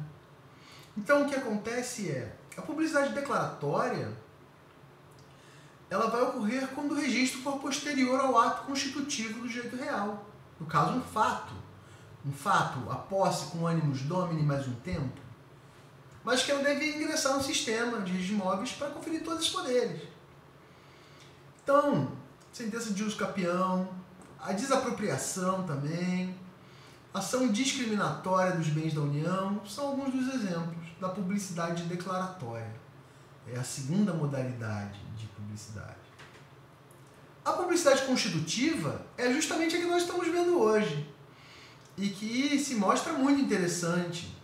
Então o que acontece a publicidade declaratória, ela vai ocorrer quando o registro for posterior ao ato constitutivo do direito real. No caso, um fato, a posse com ânimos domini mais um tempo, mas que eu deve ingressar no sistema de registro de imóveis para conferir todos os poderes. Então, sentença de uso capião, a desapropriação também, ação discriminatória dos bens da União, são alguns dos exemplos da publicidade declaratória. É a segunda modalidade de publicidade. A publicidade constitutiva é justamente a que nós estamos vendo hoje e que se mostra muito interessante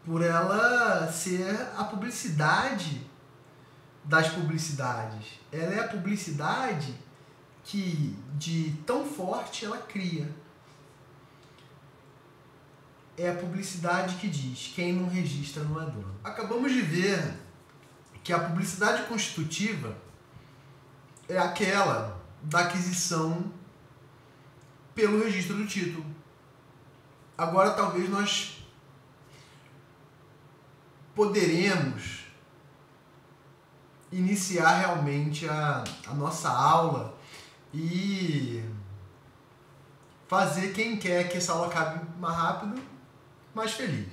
por ela ser a publicidade das publicidades. Ela é a publicidade que, de tão forte, ela cria. É a publicidade que diz: quem não registra não é dono. Acabamos de ver que a publicidade constitutiva é aquela da aquisição pelo registro do título. Agora talvez nós poderemos iniciar realmente a nossa aula e fazer quem quer que essa aula acabe mais rápido, mais feliz.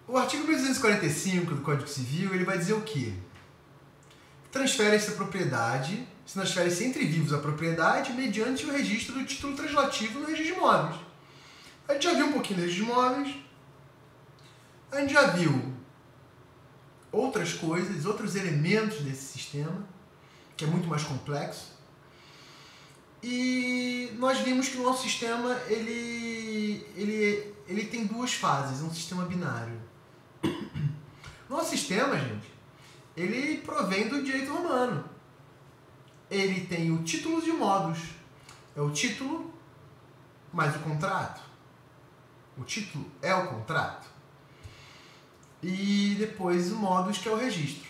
O artigo 1245 do Código Civil, ele vai dizer o quê? Transfere-se a propriedade, se transfere-se entre vivos a propriedade mediante o registro do título translativo no registro de imóveis. A gente já viu um pouquinho do registro de imóveis, a gente já viu outras coisas, outros elementos desse sistema, que é muito mais complexo. E nós vimos que o nosso sistema ele tem duas fases, um sistema binário. Nosso sistema, gente, ele provém do direito romano. Ele tem o título de modos. É o título mais o contrato. O título é o contrato. E depois o modus, que é o registro.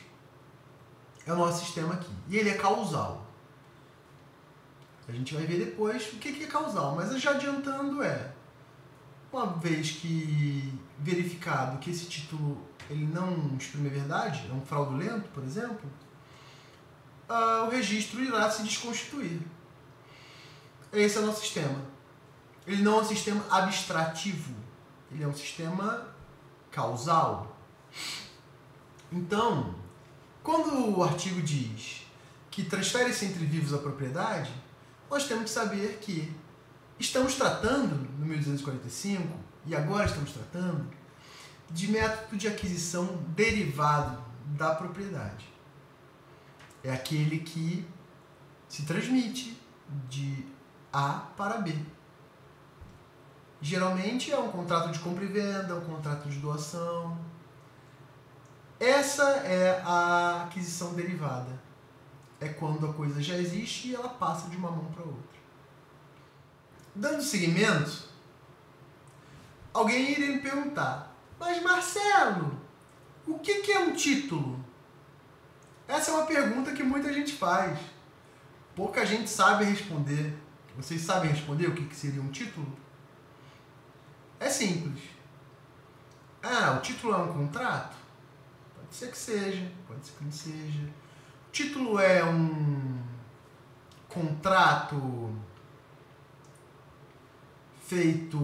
É o nosso sistema aqui. E ele é causal. A gente vai ver depois o que é causal. Mas já adiantando uma vez que verificado que esse título ele não exprime a verdade, é um fraudulento, por exemplo, o registro irá se desconstituir. Esse é o nosso sistema. Ele não é um sistema abstrativo. Ele é um sistema causal. Então, quando o artigo diz que transfere-se entre vivos a propriedade, nós temos que saber que estamos tratando, no 1245, e agora estamos tratando, de método de aquisição derivado da propriedade. É aquele que se transmite de A para B. Geralmente é um contrato de compra e venda, um contrato de doação. essa é a aquisição derivada. É quando a coisa já existe e ela passa de uma mão para outra. Dando seguimento, alguém iria me perguntar: mas Marcelo, o que é um título? Essa é uma pergunta que muita gente faz. Pouca gente sabe responder. Vocês sabem responder o que seria um título? É simples. O título é um contrato? Pode ser que seja, pode ser que não seja. O título é um contrato feito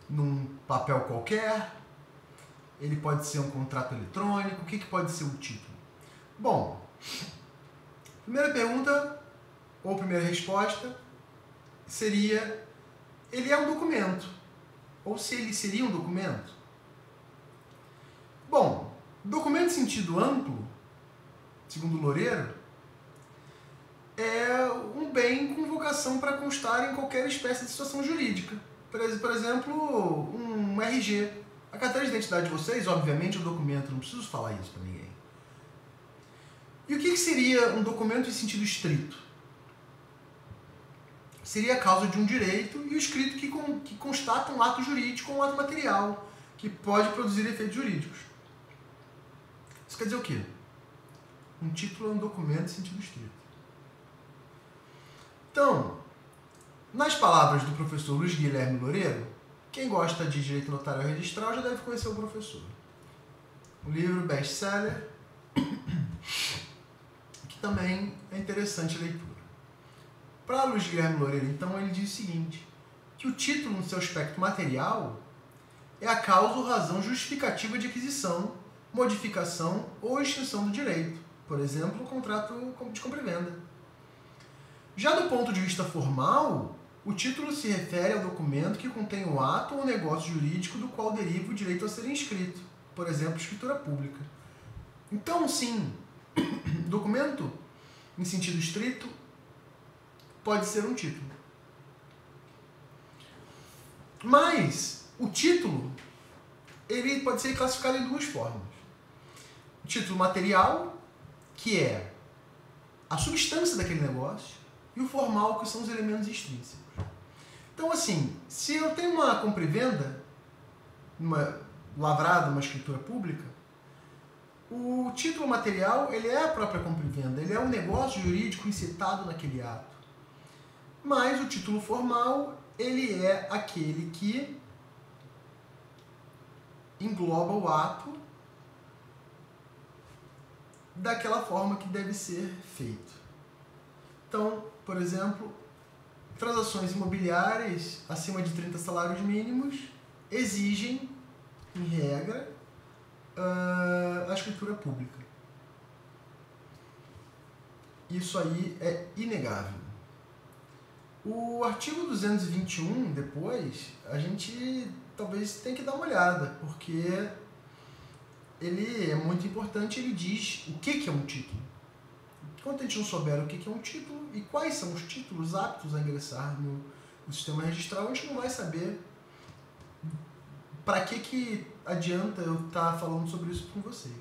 num papel qualquer? Ele pode ser um contrato eletrônico? O que pode ser o título? Bom, primeira pergunta, ou primeira resposta, seria: ele é um documento. Ou se ele seria um documento? Bom, documento em sentido amplo, segundo Loureiro, é um bem com vocação para constar em qualquer espécie de situação jurídica. Por exemplo, um RG. A carteira de identidade de vocês, obviamente, é um documento, não preciso falar isso para ninguém. E o que seria um documento em sentido estrito? Seria a causa de um direito e o escrito que constata um ato jurídico ou um ato material, que pode produzir efeitos jurídicos. Isso quer dizer o quê? Um título é um documento em sentido estrito. Então, nas palavras do professor Luiz Guilherme Loureiro, quem gosta de direito notário registral já deve conhecer o professor. Um livro best-seller, que também é interessante a leitura. Para Luiz Guilherme Loureiro, então, ele diz o seguinte: que o título, no seu aspecto material, é a causa ou razão justificativa de aquisição, modificação ou extinção do direito. Por exemplo, o contrato de compra e venda. Já do ponto de vista formal, o título se refere ao documento que contém o ato ou negócio jurídico do qual deriva o direito a ser inscrito. Por exemplo, escritura pública. Então, sim, documento, em sentido estrito, pode ser um título. Mas o título, ele pode ser classificado em duas formas. O título material, que é a substância daquele negócio, e o formal, que são os elementos extrínsecos. Então, assim, se eu tenho uma compra e venda, lavrada, uma escritura pública, o título material, ele é a própria compra e venda, ele é um negócio jurídico incitado naquele ato. Mas o título formal, ele é aquele que engloba o ato daquela forma que deve ser feito. Então, por exemplo, transações imobiliárias acima de 30 salários mínimos exigem, em regra, a escritura pública. Isso aí é inegável. O artigo 221, depois, a gente talvez tenha que dar uma olhada, porque ele é muito importante, ele diz o que é um título. Enquanto a gente não souber o que é um título e quais são os títulos aptos a ingressar no sistema registral, a gente não vai saber para que adianta eu estar falando sobre isso com vocês.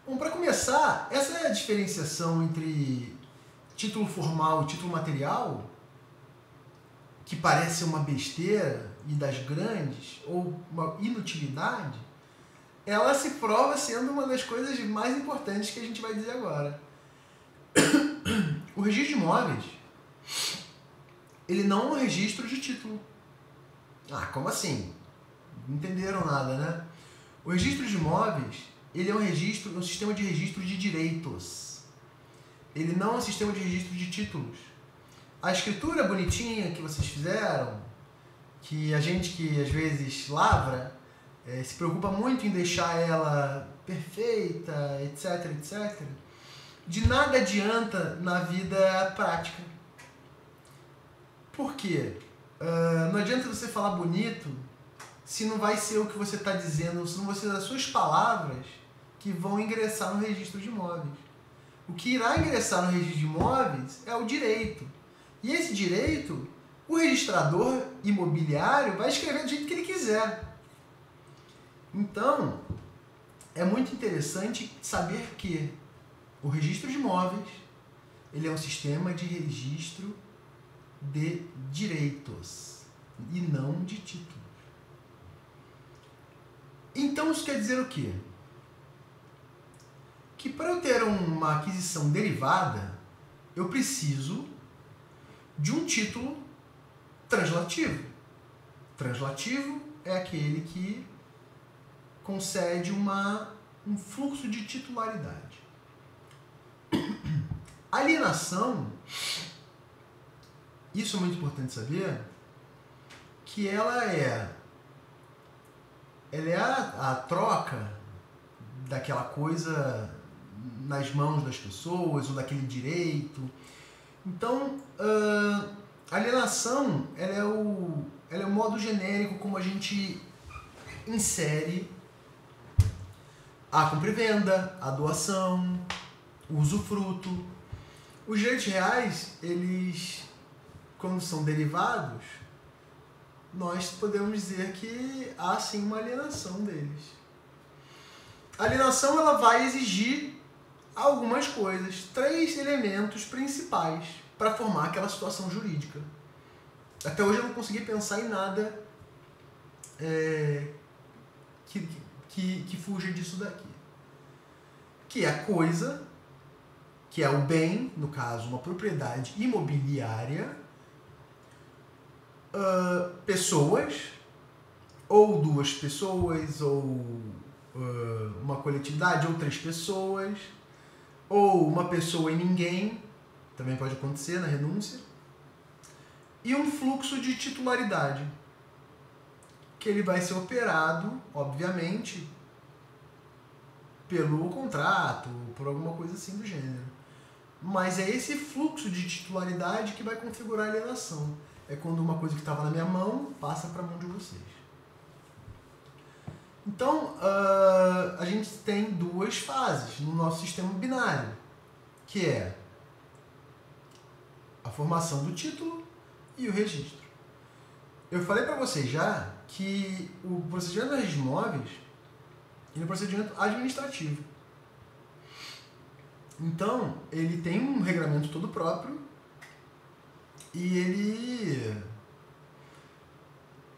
Bom, para começar, essa é a diferenciação entre título formal e título material, que parece uma besteira e das grandes, ou uma inutilidade, ela se prova sendo uma das coisas mais importantes que a gente vai dizer agora. O registro de imóveis, ele não é um registro de título. Como assim? Não entenderam nada, né? O registro de imóveis, ele é um sistema de registro de direitos. Ele não é um sistema de registro de títulos. A escritura bonitinha que vocês fizeram, que a gente que às vezes lavra, se preocupa muito em deixar ela perfeita, etc, etc, de nada adianta na vida prática. Por quê? Não adianta você falar bonito se não vai ser o que você está dizendo, se não vão ser as suas palavras que vão ingressar no registro de imóveis. O que irá ingressar no registro de imóveis é o direito. E esse direito, o registrador imobiliário vai escrever do jeito que ele quiser. Então, é muito interessante saber que o registro de imóveis ele é um sistema de registro de direitos e não de títulos. Então, isso quer dizer o quê? Que para eu ter uma aquisição derivada, eu preciso de um título translativo. Translativo é aquele que concede um fluxo de titularidade. Alienação, isso é muito importante saber, que ela é a troca daquela coisa nas mãos das pessoas ou daquele direito. Então, a alienação ela é o modo genérico como a gente insere a compra e venda, a doação, o usufruto. Os direitos reais, eles, quando são derivados, nós podemos dizer que há sim uma alienação deles. A alienação ela vai exigir algumas coisas, 3 elementos principais para formar aquela situação jurídica. Até hoje eu não consegui pensar em nada que fuja disso daqui. Que é a coisa, que é o bem, no caso, uma propriedade imobiliária, pessoas, ou 2 pessoas, ou uma coletividade, ou 3 pessoas, ou uma pessoa e ninguém, também pode acontecer na renúncia, e um fluxo de titularidade, que ele vai ser operado, obviamente, pelo contrato, por alguma coisa assim do gênero. Mas é esse fluxo de titularidade que vai configurar a alienação. É quando uma coisa que estava na minha mão passa para a mão de vocês. Então, a gente tem 2 fases no nosso sistema binário, que é a formação do título e o registro. Eu falei para vocês já que o procedimento de registro de imóveis é um procedimento administrativo. Então, ele tem um regramento todo próprio e ele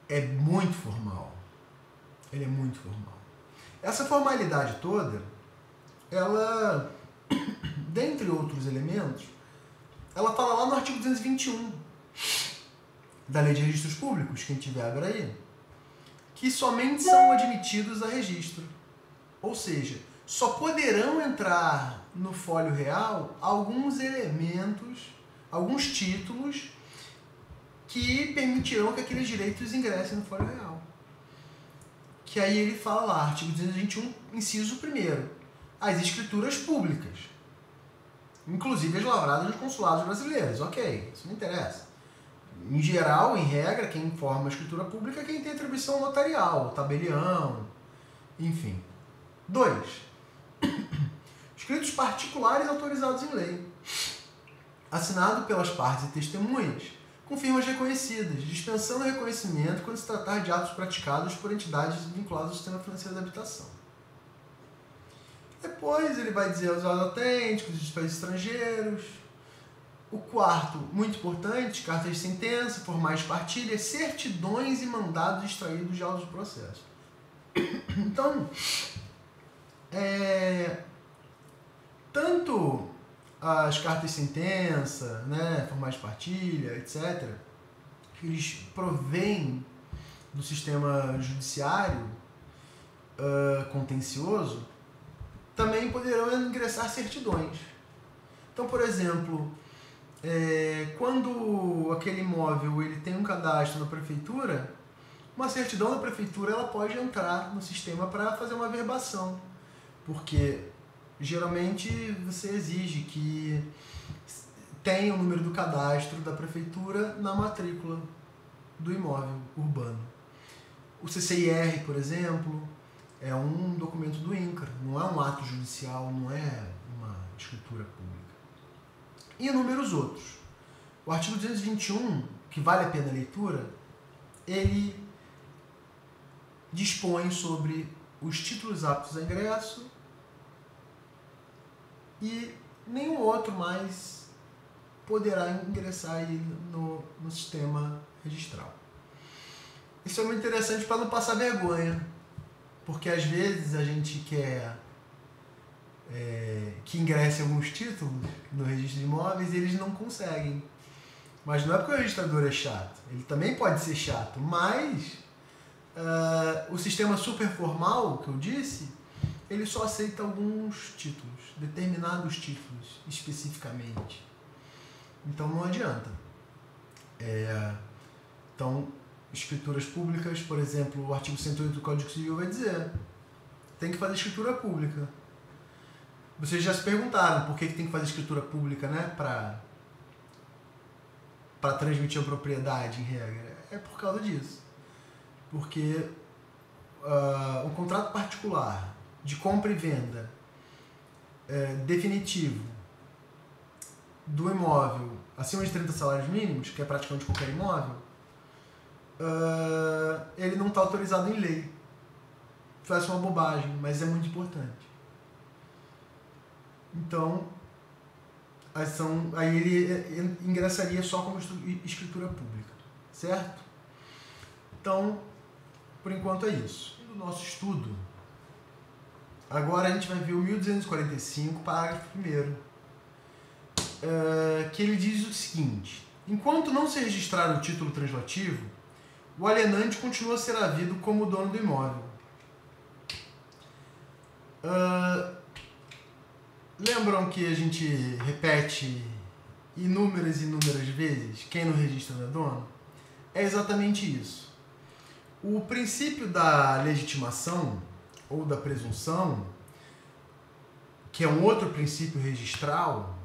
é muito formal. Ele é muito formal. Essa formalidade toda, ela, dentre outros elementos, ela fala lá no artigo 221 da Lei de Registros Públicos, quem tiver abre aí, que somente são admitidos a registro. Ou seja, só poderão entrar no folho real alguns elementos, alguns títulos que permitirão que aqueles direitos ingressem no folho real. Que aí ele fala lá, artigo 221, inciso 1º, as escrituras públicas, inclusive as lavradas nos consulados brasileiros. Ok, isso não interessa. Em geral, em regra, quem forma a escritura pública é quem tem atribuição notarial, tabelião, enfim. 2. Escritos particulares autorizados em lei, assinado pelas partes e testemunhas, com firmas reconhecidas, dispensando o reconhecimento quando se tratar de atos praticados por entidades vinculadas ao sistema financeiro da habitação. Depois ele vai dizer os atos autênticos dos países estrangeiros. O 4º, muito importante, cartas de sentença, formais de partilha, certidões e mandados extraídos de autos do processo. Então, tanto as cartas de sentença, né, formais de partilha, etc., que eles provêm do sistema judiciário contencioso, também poderão ingressar certidões. Então, por exemplo, quando aquele imóvel ele tem um cadastro na prefeitura, uma certidão da prefeitura ela pode entrar no sistema para fazer uma averbação, porque geralmente você exige que tenha o número do cadastro da prefeitura na matrícula do imóvel urbano. O CCIR, por exemplo, é um documento do INCRA, não é um ato judicial, não é uma escritura pública. E inúmeros outros. O artigo 221, que vale a pena a leitura, ele dispõe sobre os títulos aptos a ingresso e nenhum outro mais poderá ingressar aí no sistema registral. Isso é muito interessante para não passar vergonha, porque às vezes a gente quer que ingresse alguns títulos no registro de imóveis e eles não conseguem. Mas não é porque o registrador é chato, ele também pode ser chato, mas o sistema superformal, que eu disse, ele só aceita alguns títulos, determinados títulos especificamente. Então não adianta. Então, escrituras públicas, por exemplo, o artigo 108 do Código Civil vai dizer: tem que fazer escritura pública. Vocês já se perguntaram por que tem que fazer escritura pública, né? Para transmitir a propriedade, em regra. É por causa disso. Porque um contrato particular de compra e venda definitivo do imóvel acima de 30 salários mínimos, que é praticamente qualquer imóvel, ele não está autorizado em lei. Faz uma bobagem, mas é muito importante. Então, aí ele ingressaria só como escritura pública, certo? Então, por enquanto é isso. No nosso estudo, agora a gente vai ver o 1245, parágrafo 1º, que ele diz o seguinte: enquanto não se registrar o título translativo, o alienante continua a ser havido como dono do imóvel. Lembram que a gente repete inúmeras vezes quem não registra não é dono? É exatamente isso. O princípio da legitimação ou da presunção, que é um outro princípio registral,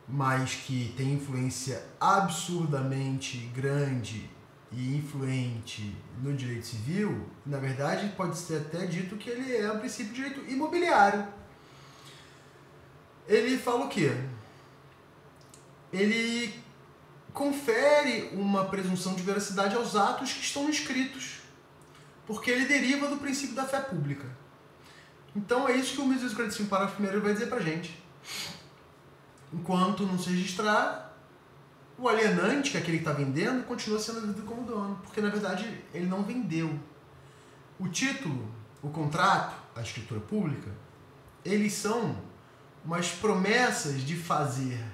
mas que tem influência absurdamente grande e influente no direito civil, na verdade pode ser até dito que ele é um princípio de direito imobiliário. Ele fala o quê? Ele confere uma presunção de veracidade aos atos que estão escritos, porque ele deriva do princípio da fé pública. Então é isso que o 1245, parágrafo 1º, vai dizer pra gente. Enquanto não se registrar, o alienante, que é aquele que está vendendo, continua sendo vendido como dono, porque na verdade ele não vendeu. O título, o contrato, a escritura pública, eles são umas promessas de fazer.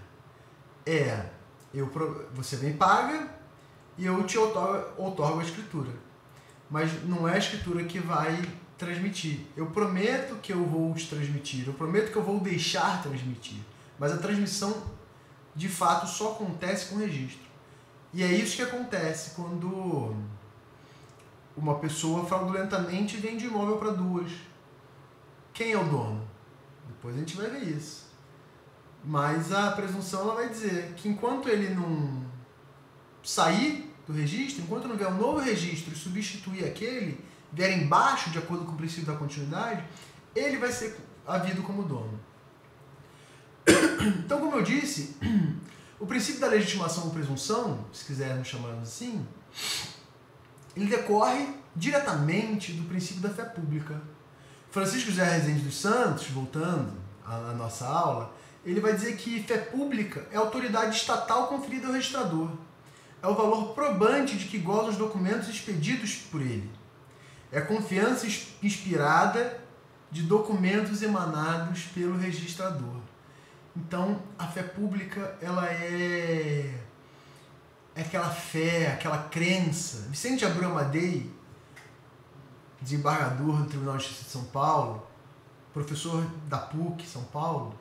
Você me paga e eu te outorgo a escritura. Mas não é a escritura que vai transmitir. Eu prometo que eu vou te transmitir, eu prometo que eu vou deixar transmitir. Mas a transmissão, de fato, só acontece com registro. E é isso que acontece quando uma pessoa fraudulentamente vende imóvel para duas. Quem é o dono? Depois a gente vai ver isso. Mas a presunção ela vai dizer que enquanto ele não sair do registro, enquanto não vier um novo registro e substituir aquele, vier embaixo de acordo com o princípio da continuidade, ele vai ser havido como dono. Então, como eu disse, o princípio da legitimação ou presunção, se quisermos chamarmos assim, ele decorre diretamente do princípio da fé pública. Francisco José Rezende dos Santos, voltando à nossa aula, ele vai dizer que fé pública é a autoridade estatal conferida ao registrador. É o valor probante de que gozam os documentos expedidos por ele. É a confiança inspirada de documentos emanados pelo registrador. Então, a fé pública, ela é aquela fé, aquela crença. Vicente Abreu Amadei, desembargador do Tribunal de Justiça de São Paulo, professor da PUC, São Paulo,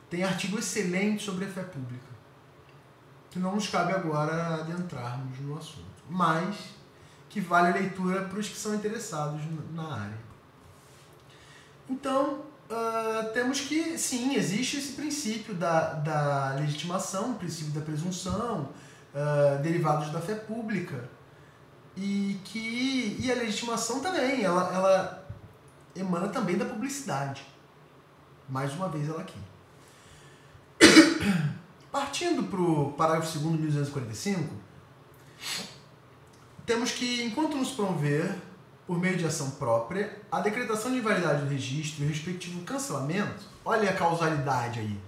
tem artigo excelente sobre a fé pública, que não nos cabe agora adentrarmos no assunto, mas que vale a leitura para os que são interessados na área. Então, temos que, sim, existe esse princípio da legitimação, o princípio da presunção, derivados da fé pública, e a legitimação também, ela emana também da publicidade. Mais uma vez ela aqui. Partindo para o parágrafo 2º de 1245, temos que, enquanto nos promover por meio de ação própria, a decretação de invalidade do registro e o respectivo cancelamento, olha a causalidade aí.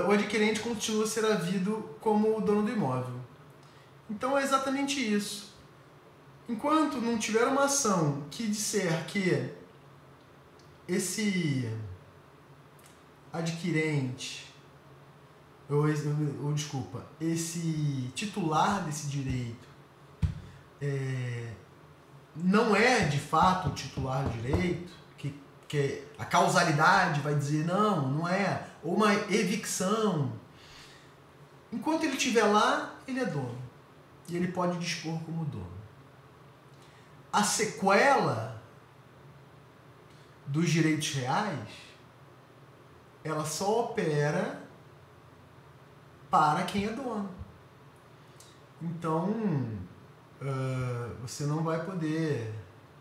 O adquirente continua a ser havido como o dono do imóvel. Então é exatamente isso. Enquanto não tiver uma ação que disser que esse adquirente, esse titular desse direito não é de fato o titular do direito, que a causalidade vai dizer não é, ou uma evicção. Enquanto ele estiver lá, ele é dono. E ele pode dispor como dono. A sequela dos direitos reais, ela só opera para quem é dono. Então, você não vai poder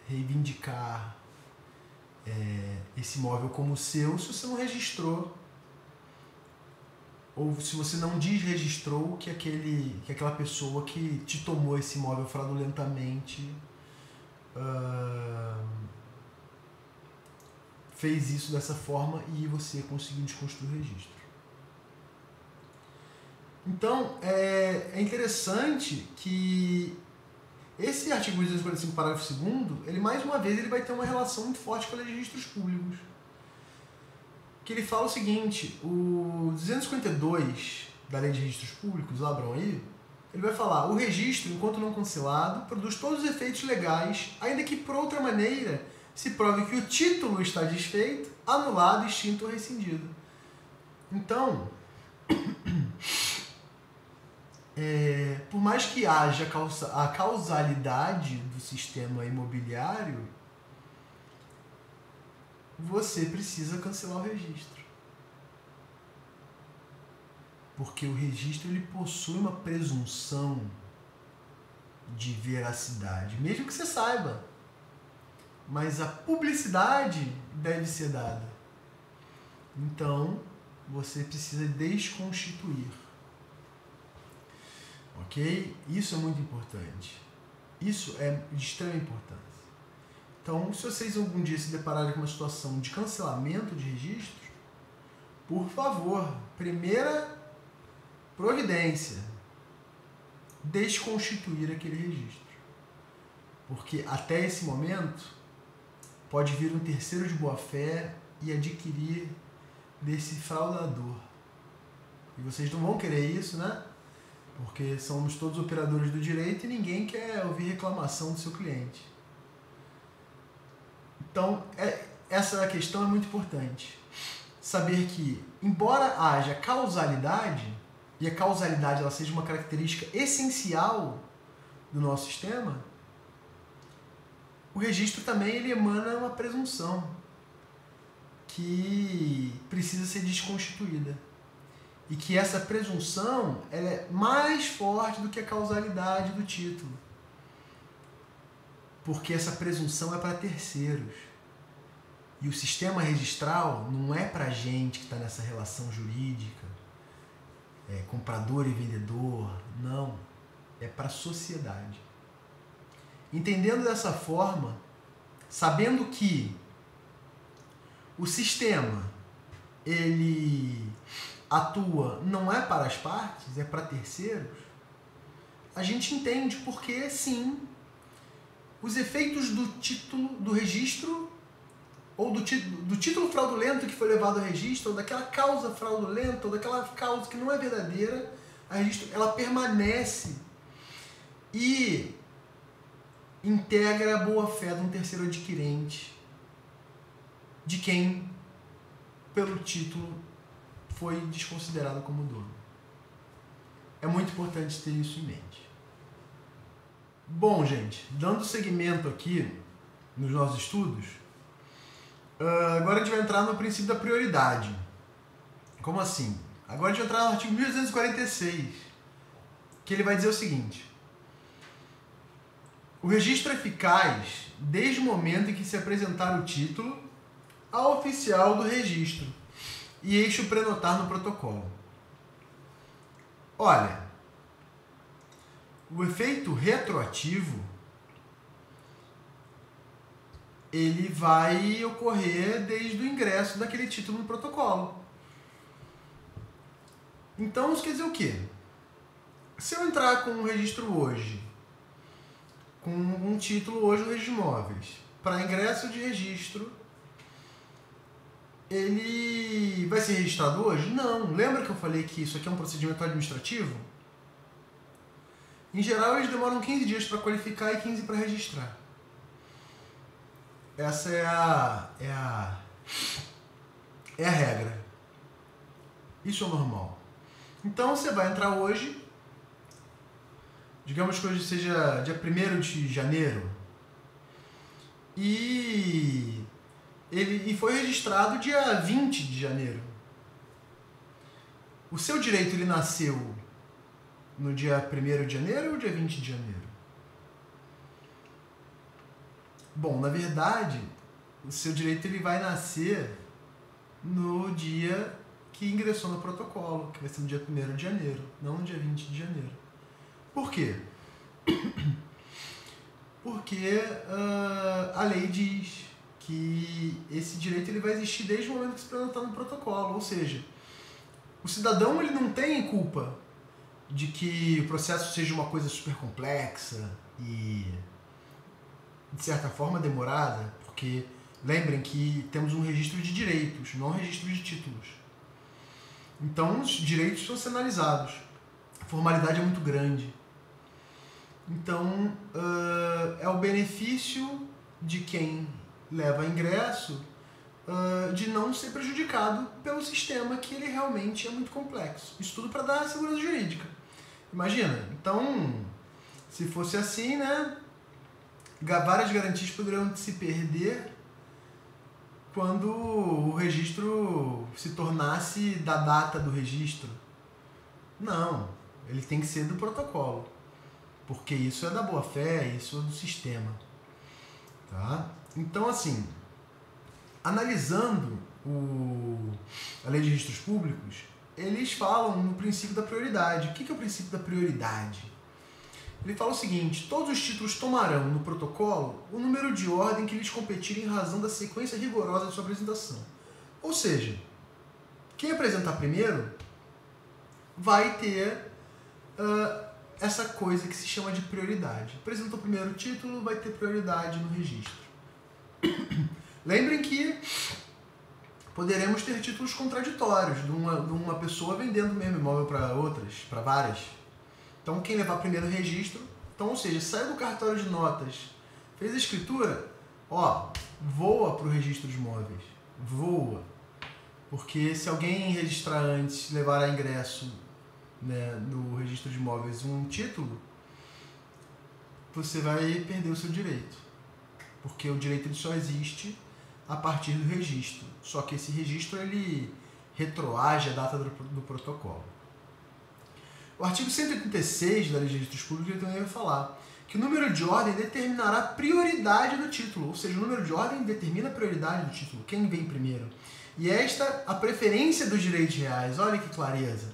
reivindicar esse imóvel como seu se você não registrou, ou se você não desregistrou que aquela pessoa que te tomou esse imóvel fraudulentamente fez isso dessa forma e você conseguiu desconstruir o registro. Então, é interessante que esse artigo 245, parágrafo 2º, ele mais uma vez ele vai ter uma relação muito forte com a lei de registros públicos. Que ele fala o seguinte, o 252 da lei de registros públicos, abram aí, ele vai falar, o registro, enquanto não cancelado, produz todos os efeitos legais, ainda que por outra maneira se prove que o título está desfeito, anulado, extinto ou rescindido. Então, por mais que haja a causalidade do sistema imobiliário, você precisa cancelar o registro. Porque o registro ele possui uma presunção de veracidade, mesmo que você saiba. Mas a publicidade deve ser dada. Então, você precisa desconstituir. Ok? Isso é muito importante. Isso é de extrema importância. Então, se vocês algum dia se depararem com uma situação de cancelamento de registro, por favor, primeira providência, desconstituir aquele registro. Porque até esse momento, pode vir um terceiro de boa-fé e adquirir desse fraudador. E vocês não vão querer isso, né? Porque somos todos operadores do direito e ninguém quer ouvir reclamação do seu cliente. Então, essa questão é muito importante. Saber que, embora haja causalidade, e a causalidade ela seja uma característica essencial do nosso sistema, o registro também ele emana uma presunção que precisa ser desconstituída. E que essa presunção ela é mais forte do que a causalidade do título. Porque essa presunção é para terceiros. E o sistema registral não é para gente que está nessa relação jurídica, comprador e vendedor, não. É para a sociedade. Entendendo dessa forma, sabendo que o sistema ele atua não é para as partes, é para terceiros, a gente entende porque, sim, os efeitos do título, do registro, ou do título fraudulento que foi levado ao registro, ou daquela causa fraudulenta, ou daquela causa que não é verdadeira, ela permanece e integra a boa-fé de um terceiro adquirente, de quem, pelo título, foi desconsiderado como dono. É muito importante ter isso em mente. Bom, gente, dando seguimento aqui nos nossos estudos, agora a gente vai entrar no princípio da prioridade. Como assim? Agora a gente vai entrar no artigo 1246, que ele vai dizer o seguinte: o registro é eficaz desde o momento em que se apresentar o título ao oficial do registro e este o prenotar no protocolo. Olha, o efeito retroativo ele vai ocorrer desde o ingresso daquele título no protocolo. Então, isso quer dizer o quê? Se eu entrar com um registro hoje, com um título hoje no registro de imóveis, para ingresso de registro, ele vai ser registrado hoje? Não. Lembra que eu falei que isso aqui é um procedimento administrativo? Em geral, eles demoram 15 dias para qualificar e 15 para registrar. Essa é a regra. Isso é o normal. Então, você vai entrar hoje, digamos que hoje seja dia 1º de janeiro, e foi registrado dia 20 de janeiro. O seu direito ele nasceu no dia 1º de janeiro ou dia 20 de janeiro? Bom, na verdade, o seu direito ele vai nascer no dia que ingressou no protocolo, que vai ser no dia 1º de janeiro, não no dia 20 de janeiro. Por quê? Porque a lei diz que esse direito ele vai existir desde o momento que se apresentar no protocolo, ou seja, o cidadão ele não tem culpa de que o processo seja uma coisa super complexa e, de certa forma, demorada, porque lembrem que temos um registro de direitos, não um registro de títulos. Então, os direitos são sinalizados. A formalidade é muito grande. Então, é o benefício de quem leva ingresso de não ser prejudicado pelo sistema, que ele realmente é muito complexo. Isso tudo para dar segurança jurídica. Imagina, então, se fosse assim, né, várias garantias poderiam se perder quando o registro se tornasse da data do registro. Não, ele tem que ser do protocolo, porque isso é da boa-fé, isso é do sistema. Tá? Então, assim, analisando a Lei de Registros Públicos, eles falam no princípio da prioridade. O que é o princípio da prioridade? Ele fala o seguinte: todos os títulos tomarão no protocolo o número de ordem que lhes competirem em razão da sequência rigorosa de sua apresentação. Ou seja, quem apresentar primeiro vai ter essa coisa que se chama de prioridade. Apresentou primeiro o título, vai ter prioridade no registro. Lembrem que poderemos ter títulos contraditórios de uma pessoa vendendo o mesmo imóvel para outras, para várias. Então, quem levar primeiro o registro, então, ou seja, saiu do cartório de notas, fez a escritura, voa para o registro de imóveis. Voa. Porque se alguém registrar antes, levar a ingresso, né, no registro de imóveis um título, você vai perder o seu direito. Porque o direito ele só existe a partir do registro. Só que esse registro ele retroage a data do protocolo. O artigo 186 da Lei de Registros Públicos ele também vai falar que o número de ordem determinará a prioridade do título. Ou seja, o número de ordem determina a prioridade do título, quem vem primeiro. E esta a preferência dos direitos reais. Olha que clareza.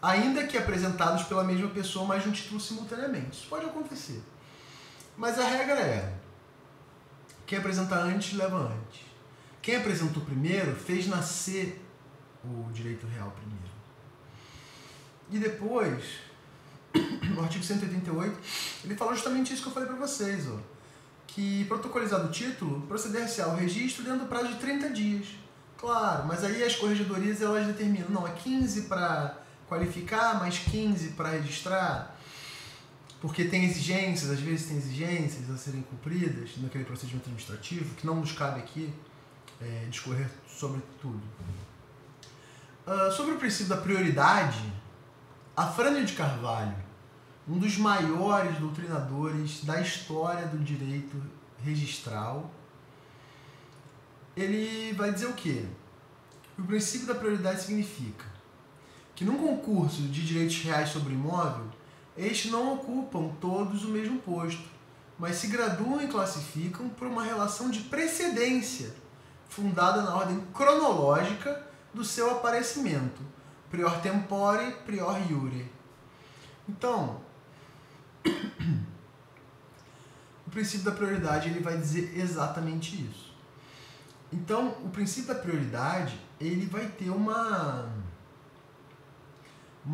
Ainda que apresentados pela mesma pessoa, mas de um título simultaneamente. Isso pode acontecer. Mas a regra é: quem apresentar antes, leva antes. Quem apresentou primeiro, fez nascer o direito real primeiro. E depois, no artigo 188, ele fala justamente isso que eu falei para vocês, que protocolizado o título, proceder-se ao registro dentro do prazo de 30 dias. Claro, mas aí as corregedorias elas determinam, não, é 15 para qualificar, mais 15 para registrar, porque tem exigências, às vezes tem exigências a serem cumpridas naquele procedimento administrativo, que não nos cabe aqui discorrer sobre tudo. Sobre o princípio da prioridade, Afrânio de Carvalho, um dos maiores doutrinadores da história do direito registral, ele vai dizer o quê? O princípio da prioridade significa que num concurso de direitos reais sobre imóvel, estes não ocupam todos o mesmo posto, mas se graduam e classificam por uma relação de precedência, fundada na ordem cronológica do seu aparecimento, prior tempore, prior iure. Então, o princípio da prioridade ele vai dizer exatamente isso. Então, o princípio da prioridade ele vai ter uma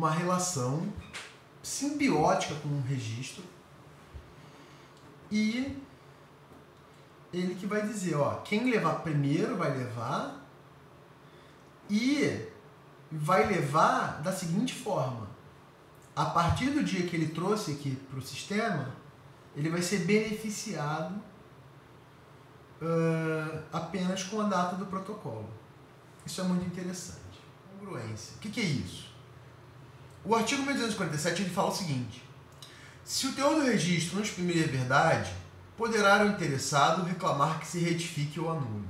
relação simbiótica com o registro e ele que vai dizer, ó, quem levar primeiro vai levar e vai levar da seguinte forma. A partir do dia que ele trouxe aqui para o sistema, ele vai ser beneficiado apenas com a data do protocolo. Isso é muito interessante. Congruência. O que é isso? O artigo 1247 ele fala o seguinte: se o teor do registro não exprimir a verdade, poderá o interessado reclamar que se retifique ou anule.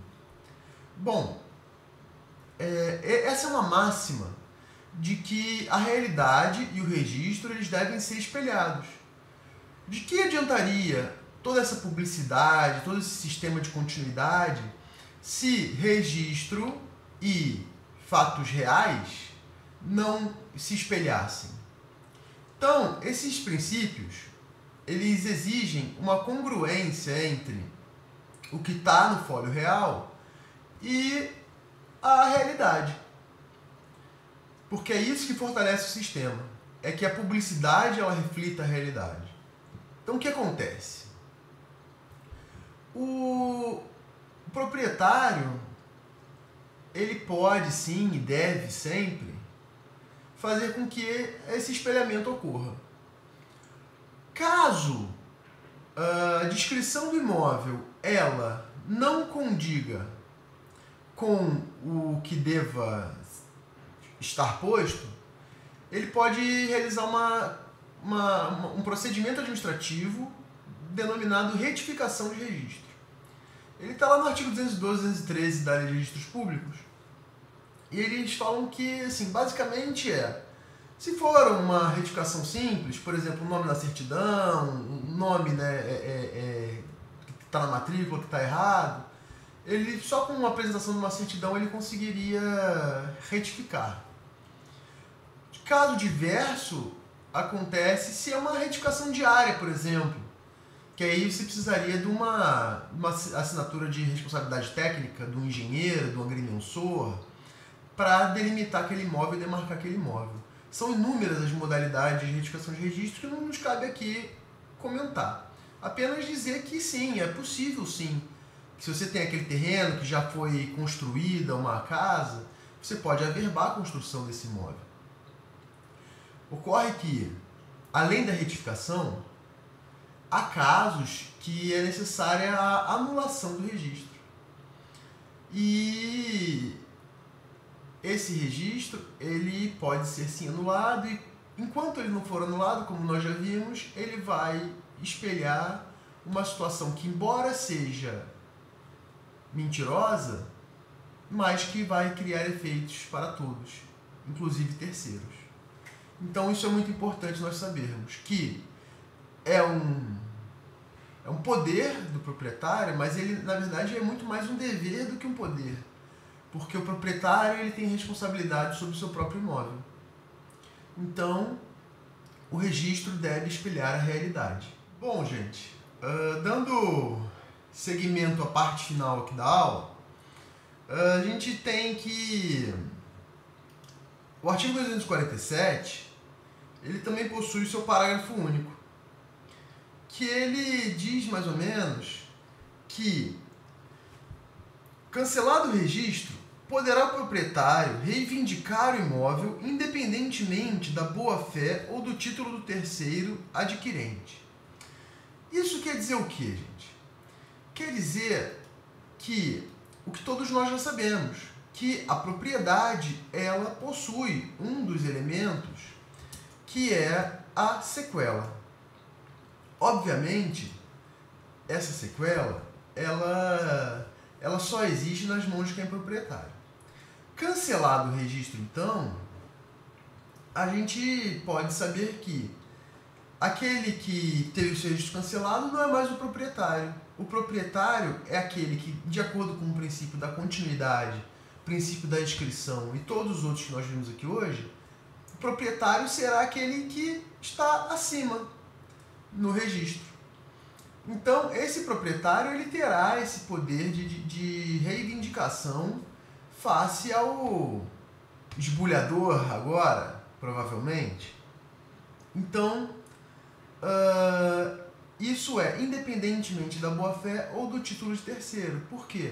Bom, essa é uma máxima de que a realidade e o registro eles devem ser espelhados. De que adiantaria toda essa publicidade, todo esse sistema de continuidade, se registro e fatos reais não se espelhassem? Então, esses princípios, eles exigem uma congruência entre o que está no fólio real e a realidade. Porque é isso que fortalece o sistema. É que a publicidade ela reflita a realidade. Então, o que acontece? O proprietário, ele pode sim e deve sempre fazer com que esse espelhamento ocorra. Caso a descrição do imóvel ela não condiga com o que deva estar posto, ele pode realizar um procedimento administrativo denominado retificação de registro. Ele está lá no artigo 212 e 213 da Lei de Registros Públicos, e eles falam que, assim, basicamente se for uma retificação simples, por exemplo, o nome na certidão, o nome que está na matrícula, que está errado, ele só com a apresentação de uma certidão ele conseguiria retificar. Caso diverso, acontece se é uma retificação diária, por exemplo, que aí você precisaria de uma assinatura de responsabilidade técnica de um engenheiro, de um agrimensor, para delimitar aquele imóvel e demarcar aquele imóvel. São inúmeras as modalidades de retificação de registro que não nos cabe aqui comentar. Apenas dizer que sim, é possível sim. Se você tem aquele terreno que já foi construída uma casa, você pode averbar a construção desse imóvel. Ocorre que, além da retificação, há casos que é necessária a anulação do registro. E esse registro ele pode ser sim anulado e, enquanto ele não for anulado, como nós já vimos, ele vai espelhar uma situação que, embora seja mentirosa, mas que vai criar efeitos para todos, inclusive terceiros. Então isso é muito importante nós sabermos, que é um poder do proprietário, mas ele na verdade é muito mais um dever do que um poder, porque o proprietário ele tem responsabilidade sobre o seu próprio imóvel. Então o registro deve espelhar a realidade. Bom, gente, dando seguimento à parte final aqui da aula, a gente tem que o artigo 247 ele também possui o seu parágrafo único, que ele diz mais ou menos que, cancelado o registro, poderá o proprietário reivindicar o imóvel independentemente da boa-fé ou do título do terceiro adquirente. Isso quer dizer o quê, gente? Quer dizer que o que todos nós já sabemos, que a propriedade ela possui um dos elementos que é a sequela. Obviamente, essa sequela ela só existe nas mãos de quem é proprietário. Cancelado o registro, então, a gente pode saber que aquele que teve o seu registro cancelado não é mais o proprietário. O proprietário é aquele que, de acordo com o princípio da continuidade, princípio da inscrição e todos os outros que nós vimos aqui hoje, o proprietário será aquele que está acima no registro. Então, esse proprietário ele terá esse poder de reivindicação face ao esbulhador agora, provavelmente. Então, isso é independentemente da boa-fé ou do título de terceiro. Por quê?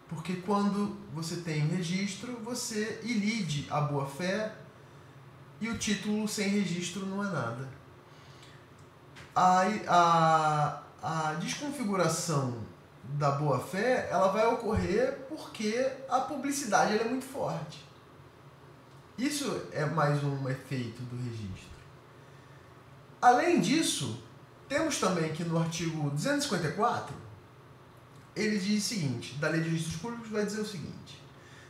Porque quando você tem o registro, você ilide a boa-fé e o título sem registro não é nada. A desconfiguração da boa-fé ela vai ocorrer porque a publicidade ela é muito forte. Isso é mais um efeito do registro. Além disso, temos também que no artigo 254, ele diz o seguinte, da Lei de Registros Públicos vai dizer o seguinte: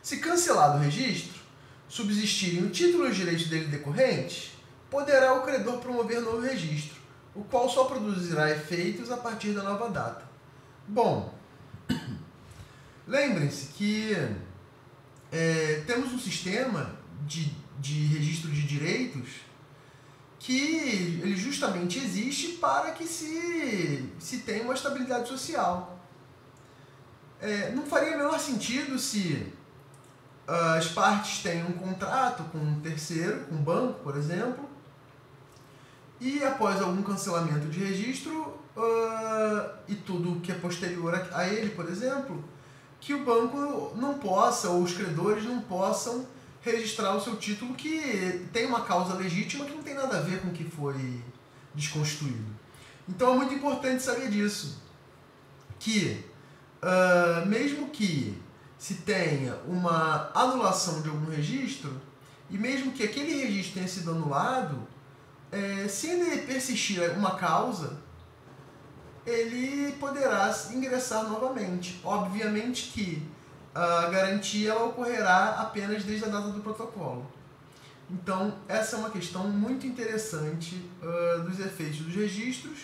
se cancelado o registro, subsistirem o título e os direitos dele decorrentes, poderá o credor promover novo registro, o qual só produzirá efeitos a partir da nova data. Bom, lembrem-se que temos um sistema de registro de direitos que ele justamente existe para que se tenha uma estabilidade social. Não faria o menor sentido se as partes têm um contrato com um terceiro, com um banco, por exemplo, e após algum cancelamento de registro e tudo que é posterior a ele, por exemplo, que o banco não possa, ou os credores não possam registrar o seu título que tem uma causa legítima que não tem nada a ver com o que foi desconstruído. Então é muito importante saber disso, que mesmo que se tenha uma anulação de algum registro, e mesmo que aquele registro tenha sido anulado, se ainda persistir uma causa, ele poderá ingressar novamente. Obviamente que a garantia ela ocorrerá apenas desde a data do protocolo. Então, essa é uma questão muito interessante dos efeitos dos registros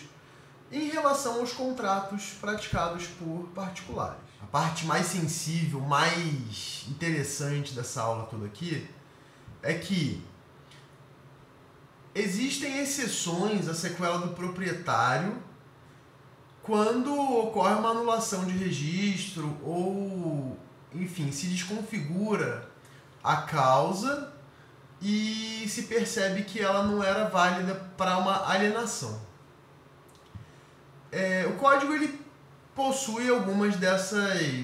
em relação aos contratos praticados por particulares. A parte mais sensível, mais interessante dessa aula toda aqui é que existem exceções à sequela do proprietário quando ocorre uma anulação de registro ou, enfim, se desconfigura a causa e se percebe que ela não era válida para uma alienação. O código ele possui algumas dessas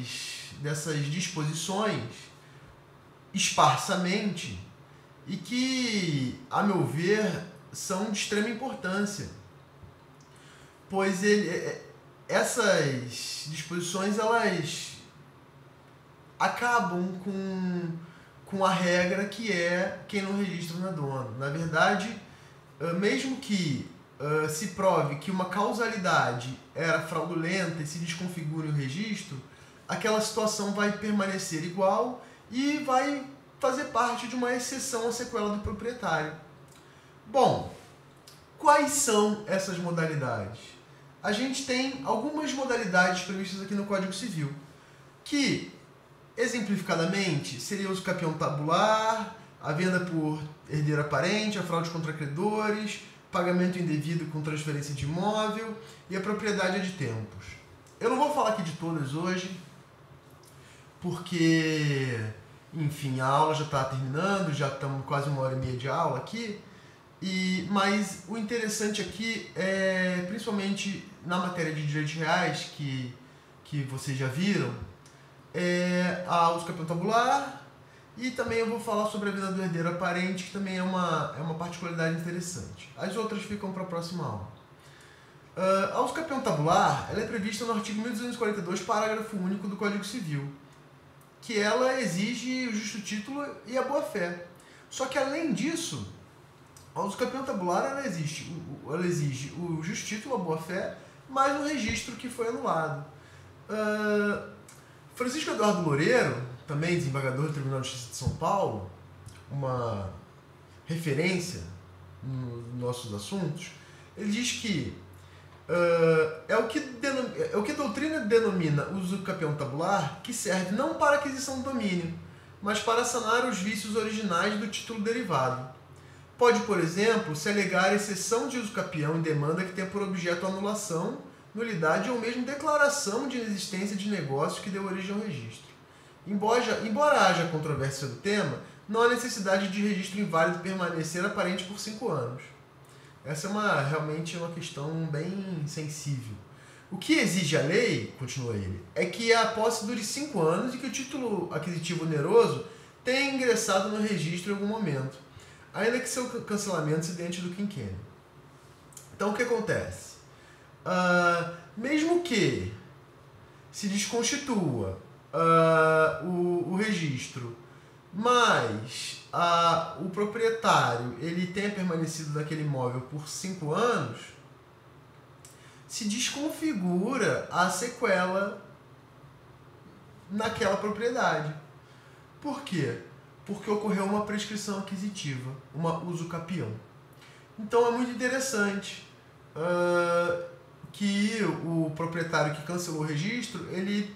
disposições esparsamente e que, a meu ver, são de extrema importância, pois essas disposições elas acabam com a regra que é quem não registra não é dono. Na verdade, mesmo que se prove que uma causalidade era fraudulenta e se desconfigure o registro, aquela situação vai permanecer igual e vai fazer parte de uma exceção à sequela do proprietário. Bom, quais são essas modalidades? A gente tem algumas modalidades previstas aqui no Código Civil, que, exemplificadamente, seria o uso capião tabular, a venda por herdeiro aparente, a fraude contra credores, pagamento indevido com transferência de imóvel e a propriedade ad tempos. Eu não vou falar aqui de todas hoje, porque, enfim, a aula já está terminando, já estamos quase 1h30 de aula aqui, mas o interessante aqui é, principalmente na matéria de direitos reais, que vocês já viram, a uso capião tabular, e também eu vou falar sobre a venda do herdeiro aparente, que também é uma particularidade interessante. As outras ficam para a próxima aula. A uso capião tabular ela é prevista no artigo 1242, parágrafo único do Código Civil, que ela exige o justo título e a boa-fé. Só que, além disso, a uso capião tabular ela exige o justo título, a boa-fé, mais um registro que foi anulado. Francisco Eduardo Loureiro, também desembargador do Tribunal de Justiça de São Paulo, uma referência nos nossos assuntos, ele diz que é o que a doutrina denomina uso capião tabular, que serve não para aquisição do domínio, mas para sanar os vícios originais do título derivado. Pode, por exemplo, se alegar exceção de uso capião em demanda que tenha por objeto a anulação nulidade ou mesmo declaração de inexistência de negócio que deu origem ao registro. Embora haja controvérsia do tema, não há necessidade de registro inválido permanecer aparente por 5 anos. Essa é realmente uma questão bem sensível. O que exige a lei, continua ele, é que a posse dure 5 anos e que o título aquisitivo oneroso tenha ingressado no registro em algum momento, ainda que seu cancelamento se dê antes do quinquênio. Então, o que acontece? Mesmo que se desconstitua o registro, mas o proprietário ele tenha permanecido naquele imóvel por 5 anos, se desconfigura a sequela naquela propriedade. Por quê? Porque ocorreu uma prescrição aquisitiva, uma uso capião. Então é muito interessante que o proprietário que cancelou o registro, ele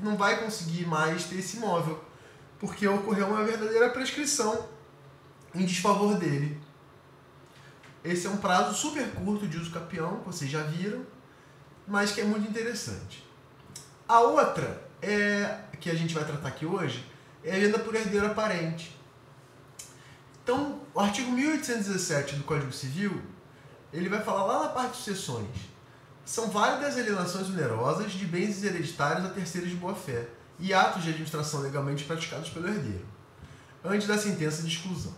não vai conseguir mais ter esse imóvel, porque ocorreu uma verdadeira prescrição em desfavor dele. Esse é um prazo super curto de uso capião, que vocês já viram, mas que é muito interessante. A outra, que a gente vai tratar aqui hoje, é a venda por herdeiro aparente. Então, o artigo 1817 do Código Civil, ele vai falar lá na parte de sucessões. São válidas alienações onerosas de bens hereditários a terceiros de boa-fé e atos de administração legalmente praticados pelo herdeiro, antes da sentença de exclusão.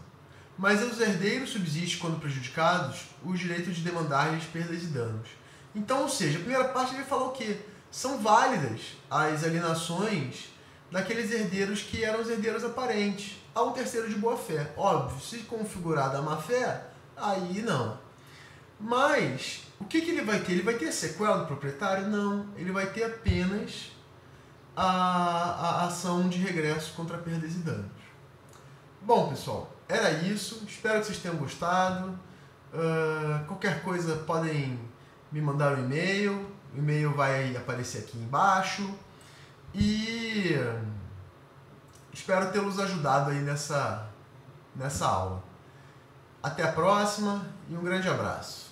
Mas aos herdeiros subsiste, quando prejudicados, o direito de demandar-lhes perdas e danos. Então, ou seja, a primeira parte ele vai falar o quê? São válidas as alienações daqueles herdeiros que eram os herdeiros aparentes a um terceiro de boa-fé. Óbvio, se configurada a má-fé, aí não. Mas, o que ele vai ter? Ele vai ter a sequela do proprietário? Não. Ele vai ter apenas a ação de regresso contra perdas e danos. Bom, pessoal, era isso. Espero que vocês tenham gostado. Qualquer coisa podem me mandar um e-mail. O e-mail vai aparecer aqui embaixo. E espero tê-los ajudado aí nessa aula. Até a próxima e um grande abraço.